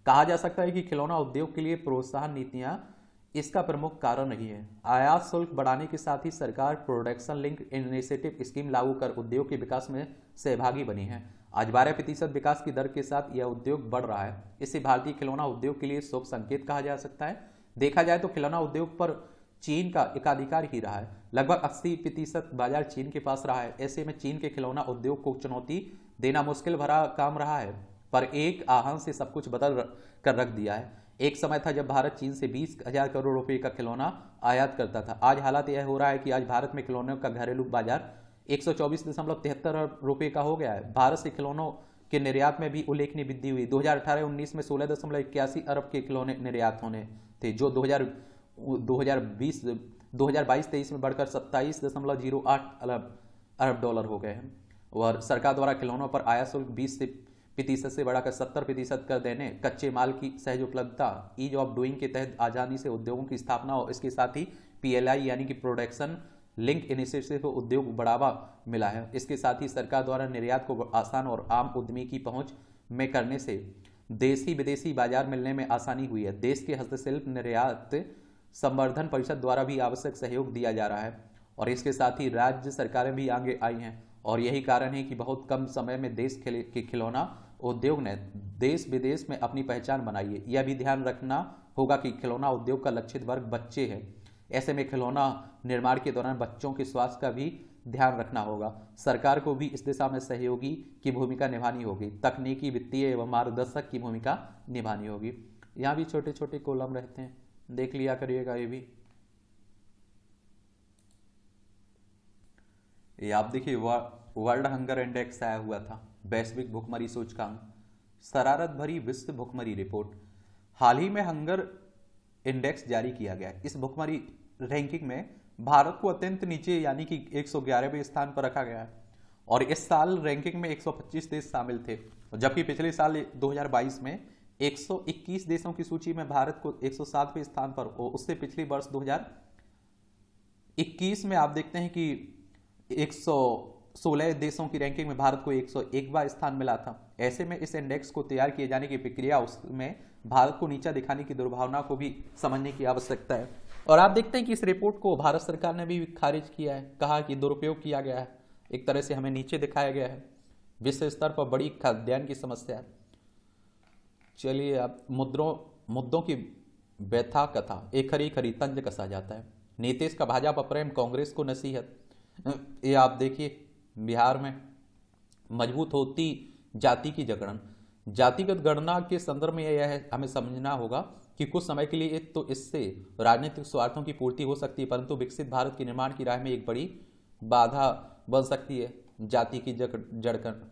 कहा जा सकता है कि खिलौना उद्योग के लिए प्रोत्साहन नीतियां इसका प्रमुख कारण रही है। आयात शुल्क बढ़ाने के साथ ही सरकार प्रोडक्शन लिंक इनिशिएटिव स्कीम लागू कर उद्योग के विकास में सहभागी बनी है। आज 12% विकास की दर के साथ यह उद्योग बढ़ रहा है। इसे भारतीय खिलौना उद्योग के लिए शुभ संकेत कहा जा सकता है। देखा जाए तो खिलौना उद्योग पर चीन का एकाधिकार ही रहा है। लगभग 80% बाजार चीन के पास रहा है। ऐसे में चीन के खिलौना उद्योग को चुनौती देना मुश्किल भरा काम रहा है, पर एक आहन से सब कुछ बदल कर रख दिया है। एक समय था जब भारत चीन से 20,000 करोड़ रुपए का खिलौना आयात करता था। आज हालात यह हो रहा है कि आज भारत में खिलौनों का घरेलू बाजार 124.73 अरब रुपए का हो गया है। भारत से खिलौनों के निर्यात में भी उल्लेखनीय वृद्धि हुई। 2018-19 में 16.81 अरब के खिलौने निर्यात होने थे, जो 2022-23 में बढ़कर 27.08 अरब डॉलर हो गए हैं। और सरकार द्वारा खिलौनों पर आयात शुल्क 20% से बढ़ाकर 70% कर देने, कच्चे माल की सहज उपलब्धता, ईज ऑफ डूइंग के तहत आसानी से उद्योगों की स्थापना और इसके साथ ही PLI यानी कि प्रोडक्शन लिंक इनिशिएटिव को उद्योग बढ़ावा मिला है। इसके साथ ही सरकार द्वारा निर्यात को आसान और आम उद्यमी की पहुंच में करने से देशी विदेशी बाजार मिलने में आसानी हुई है। देश के हस्तशिल्प निर्यात संवर्धन परिषद द्वारा भी आवश्यक सहयोग दिया जा रहा है और इसके साथ ही राज्य सरकारें भी आगे आई हैं और यही कारण है कि बहुत कम समय में देश के खिलौना उद्योग ने देश विदेश में अपनी पहचान बनाई है। यह भी ध्यान रखना होगा कि खिलौना उद्योग का लक्षित वर्ग बच्चे हैं। ऐसे में खिलौना निर्माण के दौरान बच्चों के स्वास्थ्य का भी ध्यान रखना होगा। सरकार को भी इस दिशा में सहयोगी की भूमिका निभानी होगी। तकनीकी, वित्तीय एवं मार्गदर्शक की भूमिका निभानी होगी। यहाँ भी छोटे छोटे कॉलम रहते हैं, देख लिया करिएगा। ये आप देखिए, वर्ल्ड हंगर इंडेक्स आया हुआ था, वैश्विक भुखमरी सूचकांक, शरारत भरी विश्व भुखमरी रिपोर्ट। हाल ही में हंगर इंडेक्स जारी किया गया। इस भुखमरी रैंकिंग में भारत को अत्यंत नीचे यानी कि 111वें स्थान पर रखा गया है और इस साल रैंकिंग में 125 देश शामिल थे, जबकि पिछले साल 2022 में 121 देशों की सूची में भारत को 107वें स्थान पर, और उससे पिछले वर्ष 2021 में आप देखते हैं कि 116 देशों की रैंकिंग में भारत को 101वां स्थान मिला था। ऐसे में इस इंडेक्स को तैयार किए जाने की प्रक्रिया, उसमें भारत को नीचा दिखाने की दुर्भावना को भी समझने की आवश्यकता है। और आप देखते हैं कि इस रिपोर्ट को भारत सरकार ने भी खारिज किया है, कहा कि दुरुपयोग किया गया है, एक तरह से हमें नीचे दिखाया गया है। विश्व स्तर पर बड़ी खाद्यान्न की समस्या है। चलिए, अब मुद्दों की व्यथा कथा एक खरी खरी तंज कसा जाता है। नीतीश का भाजपा प्रेम, कांग्रेस को नसीहत। ये आप देखिए, बिहार में मजबूत होती जाति की जगरण। जातिगत गणना के संदर्भ में यह हमें समझना होगा कि कुछ समय के लिए तो इससे राजनीतिक स्वार्थों की पूर्ति हो सकती है, परंतु विकसित भारत के निर्माण की राह में एक बड़ी बाधा बन सकती है जाति की जड़कन।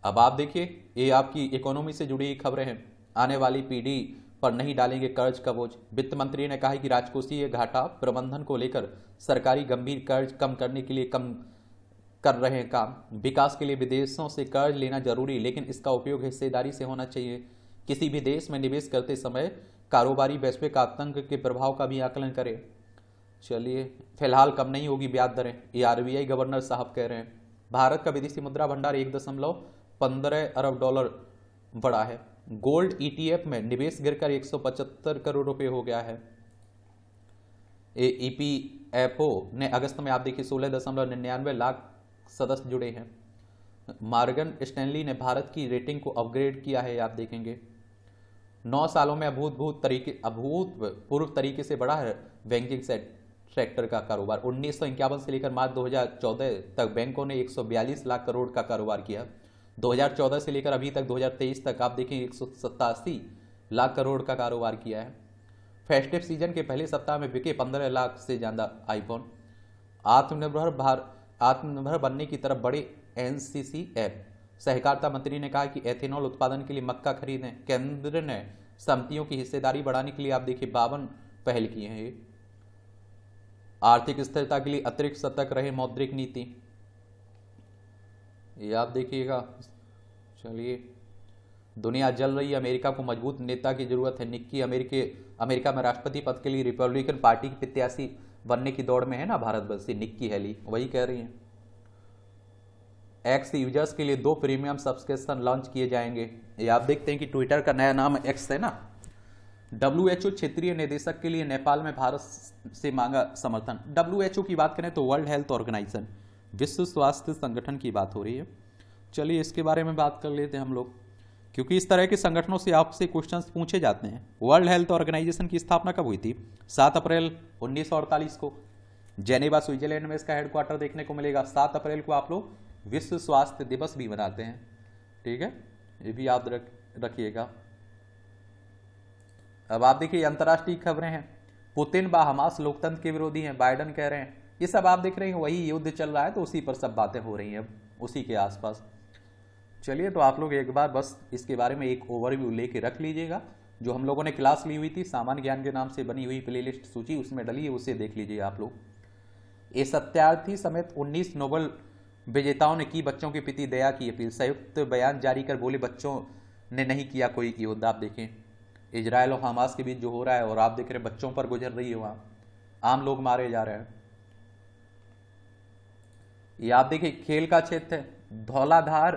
अब आप देखिए, ये आपकी इकोनॉमी से जुड़ी खबरें हैं। आने वाली पीढ़ी पर नहीं डालेंगे कर्ज का बोझ। वित्त मंत्री ने कहा है कि राजकोषीय घाटा प्रबंधन को लेकर सरकारी गंभीर कर्ज कम करने के लिए कम कर रहे हैं काम। विकास के लिए विदेशों से कर्ज लेना जरूरी, लेकिन इसका उपयोग हिस्सेदारी से होना चाहिए। किसी भी देश में निवेश करते समय कारोबारी वैश्विक आतंक के प्रभाव का भी आकलन करें। चलिए, फिलहाल कम नहीं होगी ब्याज दरें, ये RBI गवर्नर साहब कह रहे हैं। भारत का विदेशी मुद्रा भंडार 1.15 अरब डॉलर बढ़ा है। गोल्ड ETF में निवेश गिरकर 175 करोड़ रुपए हो गया है। EPFO ने अगस्त में आप देखिए 16.99 लाख सदस्य जुड़े हैं। मॉर्गन स्टैनली ने भारत की रेटिंग को अपग्रेड किया है, आप देखेंगे। 9 सालों में अभूतपूर्व तरीके से बढ़ा है बैंकिंग सेक्टर का कारोबार। 1951 से लेकर मार्च 2014 तक बैंकों ने 142 लाख करोड़ का कारोबार किया। 2014 से लेकर अभी तक 2023 तक आप देखें 187 लाख करोड़ का कारोबार किया है। फेस्टिव सीजन के पहले सप्ताह में बिके 15 लाख से ज़्यादा आईफोन। आत्मनिर्भर बनने की तरफ बढ़े एनसीसी ऐप। सहकारिता मंत्री ने कहा कि एथेनॉल उत्पादन के लिए मक्का खरीदें। केंद्र ने समितियों की हिस्सेदारी बढ़ाने के लिए आप देखिए 52 पहल की हैं। ये आर्थिक स्थिरता के लिए अतिरिक्त सतर्क रहे मौद्रिक नीति, ये आप देखिएगा। चलिए, दुनिया जल रही है, अमेरिका को मजबूत नेता की जरूरत है। निक्की अमेरिका में राष्ट्रपति पद के लिए रिपब्लिकन पार्टी की प्रत्याशी बनने की दौड़ में है ना भारतवर्षी निक्की हेली, वही कह रही हैं। एक्स यूजर्स के लिए 2 प्रीमियम सब्सक्रिप्शन लॉन्च किए जाएंगे। ये आप देखते हैं कि ट्विटर का नया नाम एक्स है ना। WHO क्षेत्रीय निदेशक के लिए नेपाल में भारत से मांगा समर्थन। WHO की बात करें तो वर्ल्ड हेल्थ ऑर्गेनाइजेशन, विश्व स्वास्थ्य संगठन की बात हो रही है। चलिए इसके बारे में बात कर लेते हैं हम लोग, क्योंकि इस तरह के संगठनों से आपसे क्वेश्चंस पूछे जाते हैं। वर्ल्ड हेल्थ ऑर्गेनाइजेशन की स्थापना कब हुई थी? 7 अप्रैल 1948 को। जेनेवा स्विट्जरलैंड में इसका हेडक्वार्टर देखने को मिलेगा। 7 अप्रैल को आप लोग विश्व स्वास्थ्य दिवस भी मनाते हैं, ठीक है, ये भी याद रखिएगा। अब आप देखिए अंतर्राष्ट्रीय खबरें हैं। पुतिन व हमास लोकतंत्र के विरोधी हैं, बाइडन कह रहे हैं। ये सब आप देख रहे हैं, वही युद्ध चल रहा है तो उसी पर सब बातें हो रही हैं, उसी के आसपास। चलिए, तो आप लोग एक बार बस इसके बारे में एक ओवरव्यू लेके रख लीजिएगा। जो हम लोगों ने क्लास ली हुई थी सामान्य ज्ञान के नाम से बनी हुई प्लेलिस्ट सूची उसमें डली है, उसे देख लीजिए आप लोग। ये सत्यार्थी समेत 19 नोबेल विजेताओं ने की बच्चों के प्रति दया की अपील। संयुक्त बयान जारी कर बोले बच्चों ने नहीं किया कोई युद्ध। आप देखें इजराइल और हमास के बीच जो हो रहा है, और आप देख रहे हैं बच्चों पर गुजर रही है, वहां आम लोग मारे जा रहे हैं। ये आप देखिए खेल का क्षेत्र है। धौलाधार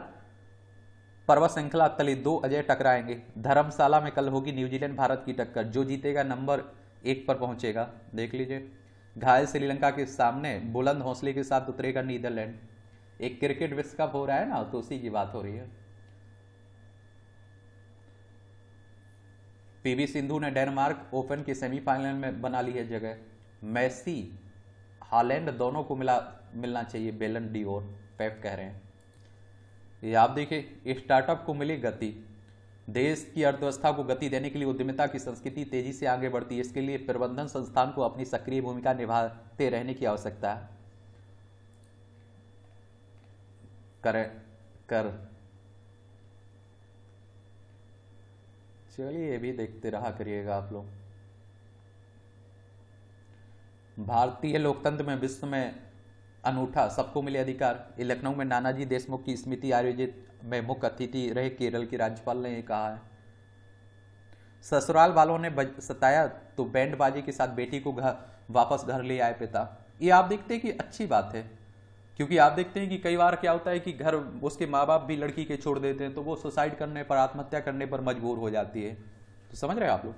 पर्वत श्रृंखला तले 2 अजय टकराएंगे। धर्मशाला में कल होगी न्यूजीलैंड भारत की टक्कर, जो जीतेगा नंबर 1 पर पहुंचेगा। देख लीजिए, घायल श्रीलंका के सामने बुलंद हौसले के साथ उतरेगा नीदरलैंड। एक क्रिकेट विश्व कप हो रहा है ना, तो उसी की बात हो रही है। पीवी सिंधु ने डेनमार्क ओपन के सेमीफाइनल में बना ली है जगह। मेसी हालैंड दोनों को मिलना चाहिए बेलन डी और, पेप कह रहे हैं। ये आप देखिए स्टार्टअप को मिली गति। देश की अर्थव्यवस्था को गति देने के लिए उद्यमिता की संस्कृति तेजी से आगे बढ़ती है। इसके लिए प्रबंधन संस्थान को अपनी सक्रिय भूमिका निभाते रहने की आवश्यकता है। चलिए ये भी देखते रहा करिएगा आप लोग। भारतीय लोकतंत्र में विश्व में अनूठा सबको मिले अधिकार। लखनऊ में नानाजी देशमुख की स्मृति आयोजित में मुख्य अतिथि रहे केरल के राज्यपाल ने कहा है। ससुराल वालों ने सताया तो बैंड बाजी के साथ बेटी को वापस घर ले आए पिता। ये आप देखते हैं कि अच्छी बात है, क्योंकि आप देखते हैं कि कई बार क्या होता है कि घर उसके माँ बाप भी लड़की के छोड़ देते हैं, तो वो सुसाइड करने पर, आत्महत्या करने पर मजबूर हो जाती है। तो समझ रहे हैं आप लोग।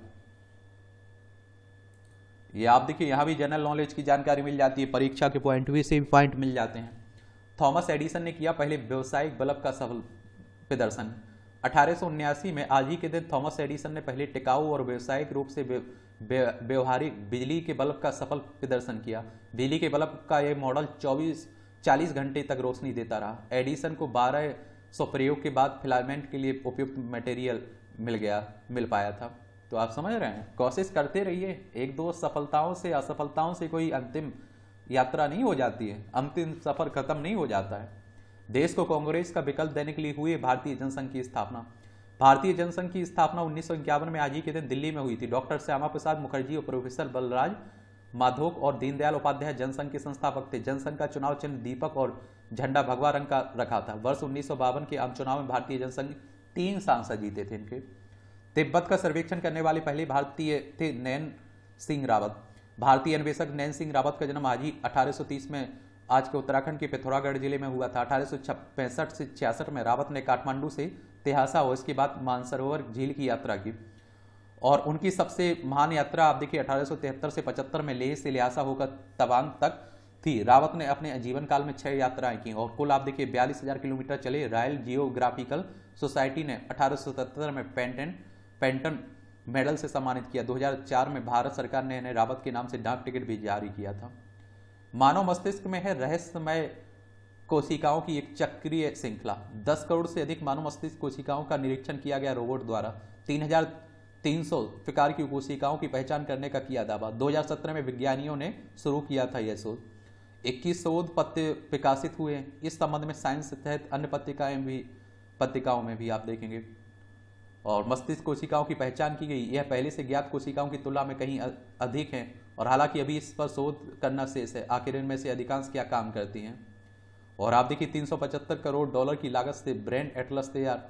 ये आप देखिए यहाँ भी जनरल नॉलेज की जानकारी मिल जाती है, परीक्षा के पॉइंट भी से पॉइंट मिल जाते हैं। थॉमस एडिसन ने किया पहले व्यावसायिक बल्ब का सफल प्रदर्शन। 1879 में आज ही के दिन थॉमस एडिसन ने पहले टिकाऊ और व्यावसायिक रूप से व्यवहारिक बिजली के बल्ब का सफल प्रदर्शन किया। बिजली के बल्ब का यह मॉडल 40 घंटे तक रोशनी देता रहा। एडिसन को 1200 प्रयोग के बाद फिलामेंट के लिए उपयुक्त मटेरियल मिल पाया था। तो आप समझ रहे हैं, कोशिश करते रहिए। 1-2 सफलताओं से असफलताओं से कोई अंतिम यात्रा नहीं हो जाती है, अंतिम सफर खत्म नहीं हो जाता है। देश को कांग्रेस का विकल्प देने के लिए हुई भारतीय जनसंघ की स्थापना। भारतीय जनसंघ की स्थापना 1951 में आज ही के दिन दिल्ली में हुई थी। डॉक्टर श्यामा प्रसाद मुखर्जी और प्रोफेसर बलराज माधोक और दीनदयाल उपाध्याय जनसंघ के संस्थापक थे। जनसंघ का चुनाव चिन्ह दीपक और झंडा भगवा रंग का रखा था। वर्ष 1952 के आम चुनाव में भारतीय जनसंघ 3 सांसद जीते थे इनके। तिब्बत का सर्वेक्षण करने वाले पहले भारतीय थे नैन सिंह रावत। भारतीय अन्वेषक नैन सिंह रावत का जन्म आज ही 1830 में आज के उत्तराखंड के पिथौरागढ़ जिले में हुआ था। 1865 से 66 में रावत ने काठमांडू से तेहासा और इसके बाद मानसरोवर झील की यात्रा की, और उनकी सबसे महान यात्रा आप देखिए 1873 से 75 में लेह से ल्हासा होकर तवांग तक थी। रावत ने अपने जीवन काल में 6 यात्राएं की और कुल आप देखिए 42,000 किलोमीटर चले। रॉयल जियोग्राफिकल सोसाइटी ने 1877 में पेंटन मेडल से सम्मानित किया। 2004 में भारत सरकार ने इन्हें रावत के नाम से डाक टिकट भी जारी किया था। मानव मस्तिष्क में है रहस्यमय कोशिकाओं की एक चक्रीय श्रृंखला। 10 करोड़ से अधिक मानव मस्तिष्क कोशिकाओं का निरीक्षण किया गया रोबोट द्वारा। 3300 प्रकार की कोशिकाओं की पहचान करने का किया दावा। 2017 में विज्ञानियों ने शुरू किया था यह शोध। 21 शोध पत्र प्रकाशित हुए। इस संबंध में साइंस तहत अन्य पत्रिकाओं में भी आप देखेंगे। और मस्तिष्क कोशिकाओं की पहचान की गई। यह पहले से ज्ञात कोशिकाओं की तुलना में कहीं अधिक है और हालांकि अभी इस पर शोध करना शेष है, आखिर इनमें से अधिकांश क्या काम करती हैं। और आप देखिए 375 करोड़ डॉलर की लागत से ब्रेन एटलस तैयार।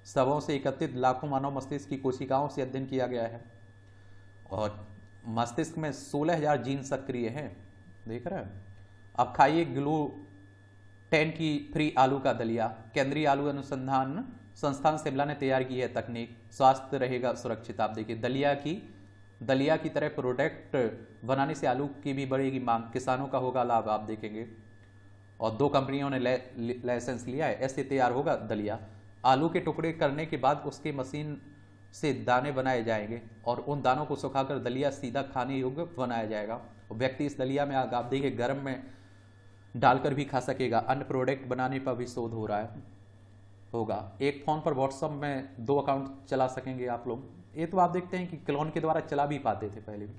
सबों से एकत्रित लाखों मानव मस्तिष्क की कोशिकाओं से अध्ययन किया गया है और मस्तिष्क में 16,000 जीन सक्रिय हैं। देख रहे हैं। अब खाइए ग्लूटेन की फ्री आलू का दलिया। केंद्रीय आलू अनुसंधान संस्थान शिमला ने तैयार की है तकनीक। स्वास्थ्य रहेगा सुरक्षित। आप देखिए दलिया की तरह प्रोडक्ट बनाने से आलू की भी बढ़ेगी मांग, किसानों का होगा लाभ। आप देखेंगे। और 2 कंपनियों ने लाइसेंस लिया है। ऐसे तैयार होगा दलिया। आलू के टुकड़े करने के बाद उसके मशीन से दाने बनाए जाएंगे और उन दानों को सुखाकर दलिया सीधा खाने योग्य बनाया जाएगा। व्यक्ति इस दलिया में आप देखिए गर्म में डालकर भी खा सकेगा। अन्य प्रोडक्ट बनाने पर भी शोध हो रहा होगा। एक फोन पर व्हाट्सएप में 2 अकाउंट चला सकेंगे आप लोग। ये तो आप देखते हैं कि क्लोन के द्वारा चला भी पाते थे पहले भी।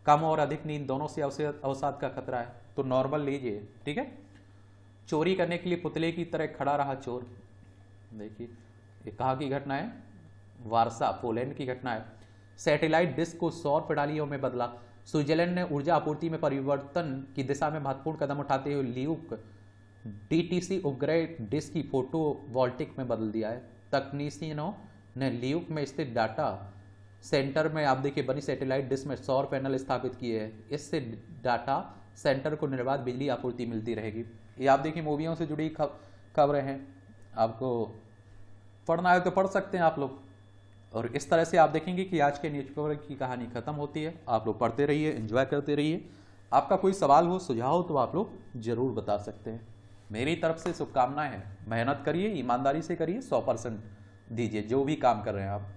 कम और अधिक नींद दोनों से अवसाद का खतरा है तो नॉर्मल लीजिए, ठीक है। चोरी करने के लिए पुतले की तरह खड़ा रहा चोर। देखिए ये कहाँ की घटना है, वारसा पोलैंड की घटना है। सैटेलाइट डिश को सौर प्रणालियों में बदला। स्विट्जरलैंड ने ऊर्जा आपूर्ति में परिवर्तन की दिशा में महत्वपूर्ण कदम उठाते हुए ल्यूक डीटीसी उपग्रह डिश की फोटो वोल्टिक में बदल दिया है। तकनीशियनों ने ल्यूक में स्थित डाटा सेंटर में आप देखिए बनी सैटेलाइट डिश में सौर पैनल स्थापित किए हैं। इससे डाटा सेंटर को निर्बाध बिजली आपूर्ति मिलती रहेगी। ये आप देखिए मूवियों से जुड़ी खबरें हैं। आपको पढ़ना है तो पढ़ सकते हैं आप लोग। और इस तरह से आप देखेंगे कि आज के न्यूज़पेपर की कहानी खत्म होती है। आप लोग पढ़ते रहिए, एंजॉय करते रहिए। आपका कोई सवाल हो, सुझाव हो तो आप लोग जरूर बता सकते हैं। मेरी तरफ से शुभकामनाएं हैं। मेहनत करिए, ईमानदारी से करिए, 100% दीजिए जो भी काम कर रहे हैं आप।